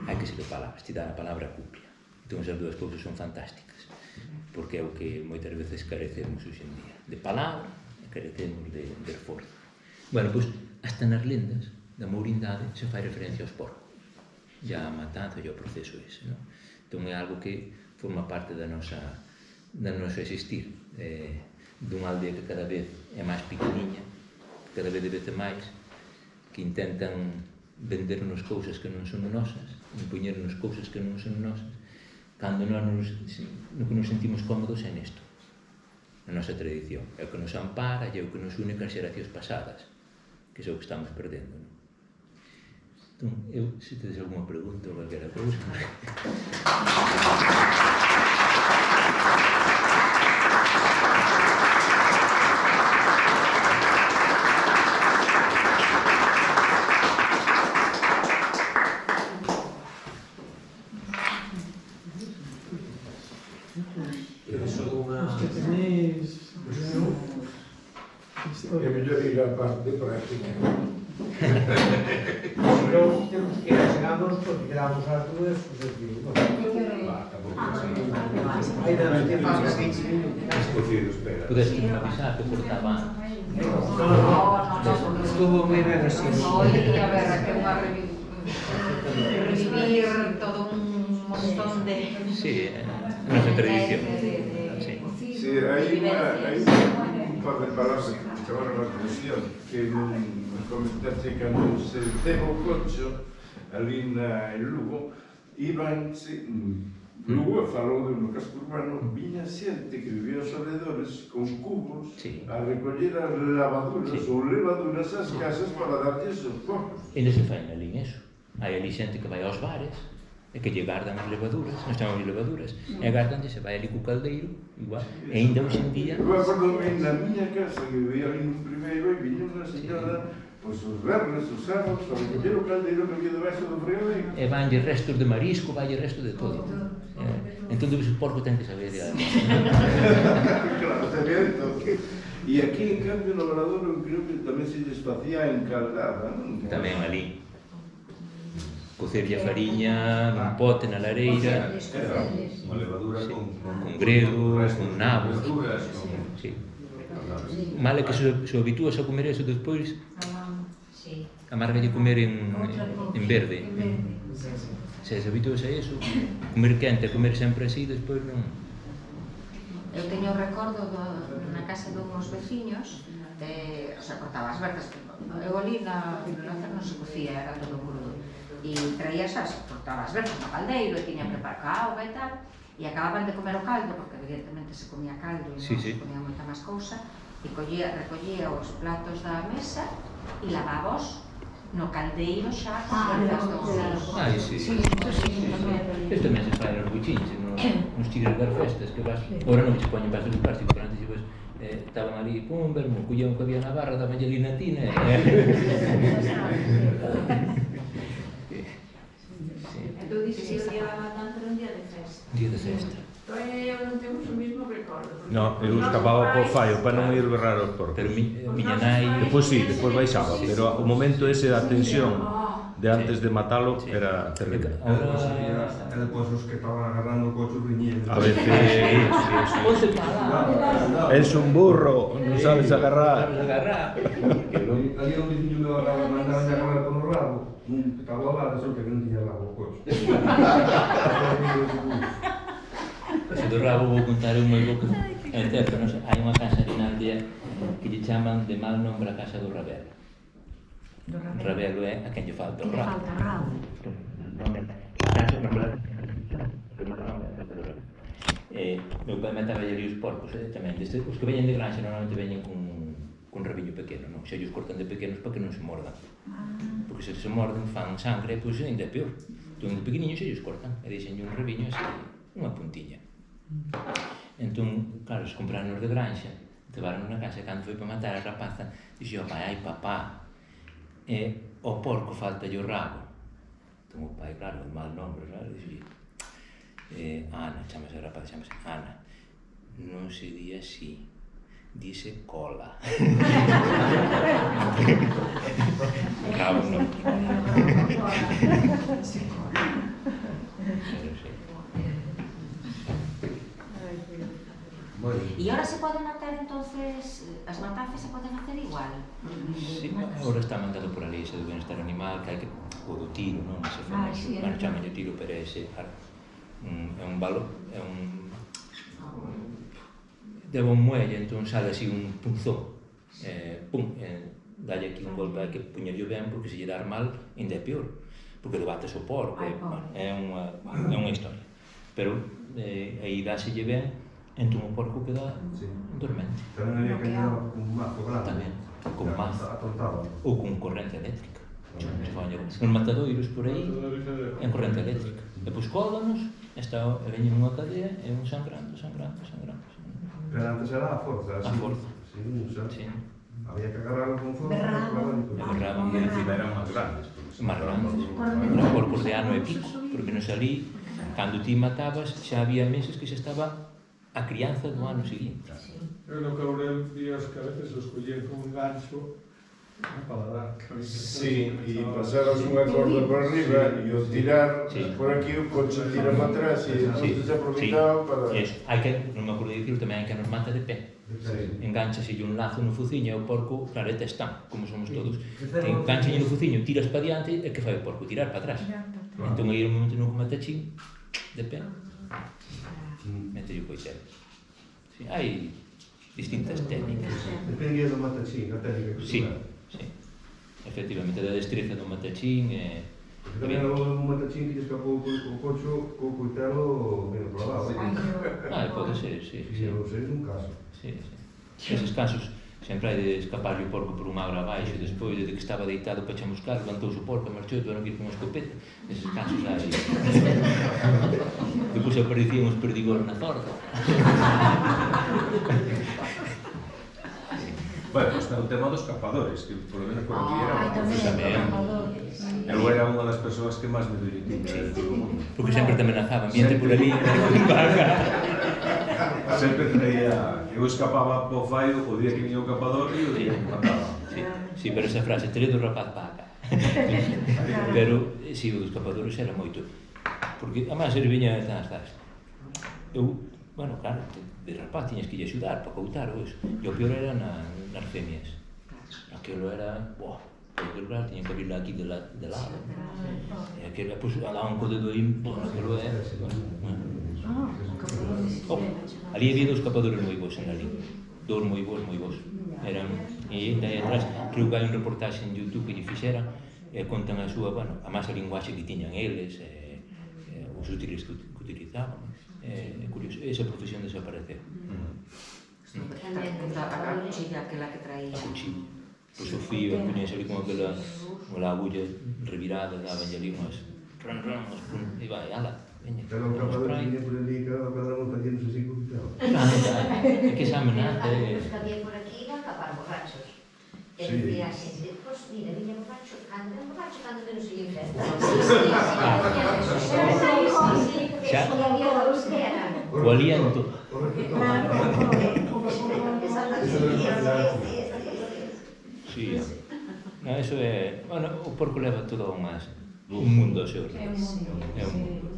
hai que ser de palabra, se te dá a palabra, cúmplia. Entón esas dúas cousas son fantásticas, porque é o que moitas veces carecemos hoxe en día, de palabra, e carecemos de esforzo. Bueno, pois, hasta nas lendas da mourindade se fai referencia aos porcos, e a matanza e ao proceso ese, non? Entón é algo que forma parte da nosa existir, dunha aldea que cada vez é máis pequeniña, cada vez máis, que intentan vendernos cousas que non son nosas, impoñernos cousas que non son nosas, cando nós no que nos sentimos cómodos é nesto, na nosa tradición, é o que nos ampara e é o que nos une cas xeracións pasadas, que é o que estamos perdendo, non? Entón, eu, se tedes alguma pregunta ou calquera cousa... É mellor ir á parte práctica. Entón, temos que ir chegamos, porque quedamos as dúas, ainda non temos 20 minutos. Podes avisar que portaba... Estuvo moi ben así. Hoy, a ver, que unha revivir todo un montón de... Sí, nosa tradición. Sí, hai un par de palabras que chamaron a atención, que me comentaste cando se teve o cocho ali en Lugo, ibanse, Lugo falou de no casco urbano, viña xente que vivía aos alrededores con cubos a recoller as lavaduras ou levaduras ás casas para darlles os porcos. E non se fai ali eso. Hai ali xente que vai aos bares e que lle gardan as levaduras, non chamamos levaduras, e gardanlle, se vai ali co caldeiro, igual, e ainda hoxe en día... Eu acordo na miña casa, que vivía ali nun primeiro, e viña unha señora, pois os verdes, os sábados, para recoller o caldeiro que había debaixo do fregadeiro. E vanlle restos de marisco, vanlle restos de todo. Entón, o porco ten que saber... Claro, sabía de todo. E aquí, en cambio, no Obradoiro, eu creo que tamén se lles facía encaldada, non? Tamén ali. Cocerlle a fariña nun pote na lareira, Unha levadura con grelos, con nabos. verduras, Sí. Mal é que se habitúas a comer eso despois, amargalle comer en verde. Se habitúas a eso, comer quente, comer sempre así, despois non... Eu teño o recordo na casa dunhos veciños, o sea, cortaba as verdes, eu ali na non se cocía, era todo crudo, e traía esas, cortaba as verdes no caldeiro, e tiña preparado auga e tal, e acababan de comer o caldo, porque evidentemente se comía caldo e non se comía moita máis cousa, e recollía os platos da mesa e lavábos no caldeiro xa con as dos dedos. Ai, sí. Isto tamén se fai nos buchinches, nos tigres das festas, que vas... Agora non se poñen vasos de plástico, pero antes ibas... Estaban ali, pum, vermo, collían o que había na barra, daban ali na tina, Tú dices que o día da matanza era un día de festa. Día de festa. Eu non temos o mismo recordo. No, eu escapaba po fallo para non ir berrar os porcos. Pero miña nai... Depois sí, depois baixaba, pero o momento ese da tensión de antes de matalo era terrible. E depois os que estaban agarrando o coche riñendo. A veces... Es un burro, non sabes agarrar. Ali un veciño meu agarraba, mandaban a agarrar con o rabo. Un cabo lá, resulta que non tiña rabo o coche. Se do rabo vou contar un moi pouco. É certo, non sei, hai unha casa na aldea que lle chaman de mal nombre a casa do Rabelo. Rabelo é a quen lle falta o rabo. Meu pai mataba ali os porcos, tamén. Os que veñen de granxa normalmente veñen cun rabiño pequeno, non? Xa os cortan de pequenos para que non se mordan. Porque se se morden fan sangre, pois ainda é peor. Entón, de pequeniños xa os cortan e deixen un rabiño así, unha puntiña. Entón, claro, se compraron os de granxa, levaron na casa, cando foi para matar a rapaza, dixo ao pai, ai papá, o porco falta o rabo. Entón o pai, claro, mal nombre, dixo, Ana, chamase a rapaza, chamase Ana, non se di así, dice cola. Rabo non. E ahora se poden hacer entonces, as matanzas se poden hacer igual? Sí, agora está mandado por a lei do benestar animal, que hai que... o do tiro, non? Bueno, chaman o tiro, pero ese é un valor, é un... deba un muelle, entón sale así un punzón, pum, dalle aquí un golpe, hai que puñerlo ben, porque se lle dar mal, ainda é peor, porque debates o porco, é unha historia. Pero aí dáselle ben, entón o porco queda dormente. Tamén había que llevar un mazo grande. Tamén, con mazo, atontado. ou con corrente eléctrica. Os matadoiros por aí, en corrente eléctrica. E pois cólanos, veñen unha cadea e un sangrando. Pero antes era a forza, así. A forza. Sí. Había que agarrarlo con forza. Berraban. E encima eran máis grandes. Máis grandes. Eran porcos de ano e pico, porque non salí, cando ti matabas, xa había meses que xa estaba a crianza do ano seguinte. Eu no Caurel días que a veces os collían con un gancho para dar. Sí, e pasaras unha corda por arriba e o tirar por aquí o coche tira para atrás e entonces aproveitaba para... Hai que, non me acordo de dicirlo, tamén hai que nos mata de pé. Enganchaselle un lazo no fuciño e o porco, claro, é testán, como somos todos. Enganchalle no fuciño, tiras para diante e que fai o porco? Tirar para atrás. Entón aí no momento non matachín, de pé, mete o coitelo. Hai distintas técnicas. Dependía do matachín, a técnica que sí. Efectivamente, da destreza do matachín e... Tamén un matachín que lle escapou o cocho co coitelo medio clavado. Pode ser, sí. Non sei, un caso. Sí. Eses casos, sempre hai de escaparlle o porco por un agro abaixo, despois de que estaba deitado para chamuscar, levantouse o porco, marchou e tuveron que ir con unha escopeta. Eses casos hai. Depois aparecían os perdigores na zorda. Bueno, está o tema dos escapadores, que por lo menos por aquí era tamén. Eu era unha das persoas que máis me divertí. Porque sempre te amenazaban, viente por ali, sempre traía... Eu escapaba po fallo o día que viña o capador e o día que me mataba. Sí, pero esa frase, tere do rapaz para acá. Pero, si, os escapadores era moito. Porque, además, ele viña estás. Eu, bueno, claro, de rapaz tiñas que lle axudar para coutar ou eso. E o peor era nas femias. Aquilo era, boh, aquilo claro, tiña que abrirla aquí de lado. E aquilo, pois, alá un co dedo aí, boh, aquilo é... Ali había dos escapadores moi bons en ali. Dos moi bons. Eran, e aí atrás, creo que hai un reportaxe en YouTube que lle fixeran, e contan a súa, bueno, a máis a linguaxe que tiñan eles, os útiles que utilizaban. É curioso, esa profesión desapareceu. A cuchilla aquela que traía. A cuchilla. Pois o fío, poñese ali con aquela agulla revirada, daban ali unhas e vai, ala, veña. Pero o capaz de tiña por ali, cada un facía non sei se coquitaba. É que esa amenaza Os que había por aquí iban a capar borrachos. E dicía a xente, pois mira, viña borracho, cando ven borracho, cando menos se infesta. Sí, había dos que eran. o aliento. Sí, no, eso é... Bueno, o porco leva todo un mundo ao seu redor. É un mundo.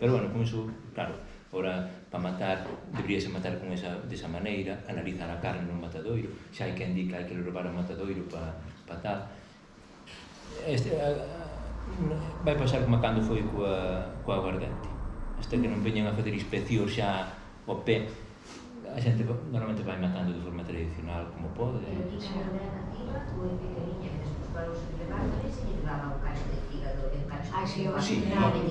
Pero bueno, con iso, claro, ora, para matar, deberíase matar con desa maneira, analizar a carne no matadoiro, xa hai quen di que hai que levar ao matadoiro para tal. Vai pasar como cando foi coa aguardente. Hasta que non veñan a fazer inspección xa ao pé, a xente normalmente vai matando de forma tradicional como pode. Pero aquí na madeira nativa, tuve pequeniña, que despois para os levantes, e lle levaba o cacho de fígado, en cacho de fígado,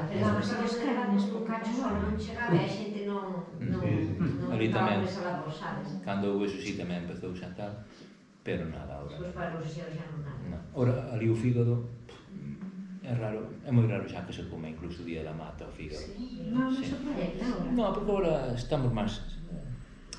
pero as persoas que levamos o cacho non chegaba e a xente non estaba nesa labor, sabes? Cando houve eso sí tamén empezou xa tal, pero nada, ahora. Despois para os xa non nada. Ora, ali o fígado, é raro, é moi raro xa que se come incluso o día da mata o fígado. Non, non se pode agora. No, porque agora estamos máis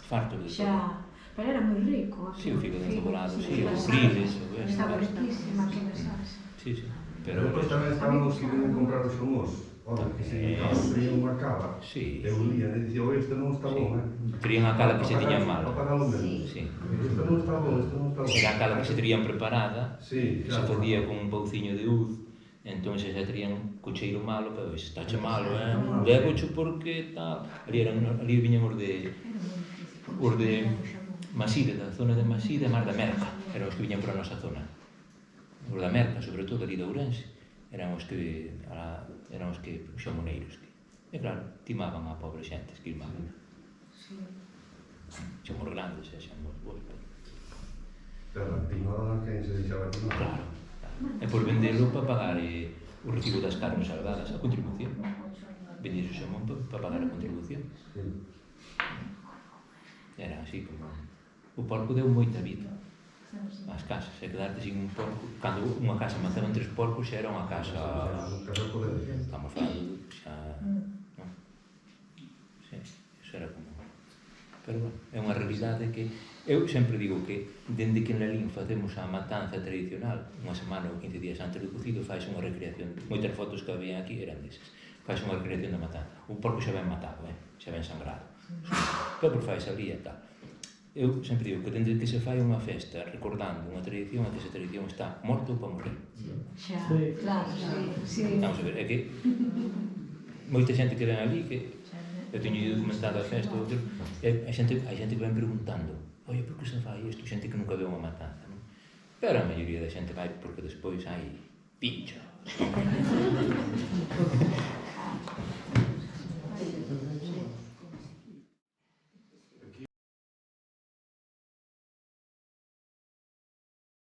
fartos de todo. Xa, pero era moi rico. Sí, o fígado encebolado, sí, o friles, o esto. Estaba riquísima, que me sabes. Sí, sí. Pero depois tamén estaban os que vienen a comprar os xomós. Ora, que se tenían unha cava. Sí. E olían e dicían, este non está bom, Terían a cala que se tiñan mal. Para pagar o mesmo. Sí. Este non está bom, este non está bom. Era a cala que se terían preparada, Sí, que se facía con un pouciño de uz, entón xa terían cocheiro malo, pero se estáche malo, levocho porque tal. Ali viñan os de Maside, da zona de Maside, Mar da Merca, eran os que viñan para a nosa zona. Os da Merca, sobre todo ali de Ourense, eran os que xamoneiros. E claro, timaban a pobre xente, esquilmaban. Xamos grandes, xamos vos. Pero timaban a quen se deixaba timar. Claro. E por vendelo para pagar o recibo das carnes salvadas, a contribución. Vendir o xamón para pagar a contribución. Era así como... O porco deu moita vida ás casas, e quedarte sin un porco. Cando unha casa mataban 3 porcos xa era unha casa... Estamos falando xa... Sí, eso era como... Pero bueno, é unha realidade que... Eu sempre digo que, dende que en Lalín facemos a matanza tradicional, unha semana ou 15 días antes do cocido, faz unha recreación. Moitas fotos que había aquí eran desas. Faz unha recreación da matanza. O porco xa ben matado, xa ben sangrado. Pero faz ali e tal. Eu sempre digo que dende que se fai unha festa recordando unha tradición, a que esa tradición está morta ou para morrer. Xa, claro, sí. Vamos a ver, é que moita xente que ven ali, que eu teño documentado a festa, e hai xente que ven preguntando, oye, por que se fai isto? Xente que nunca veu unha matanza, non? Pero a maioría da xente vai porque despois hai pincho.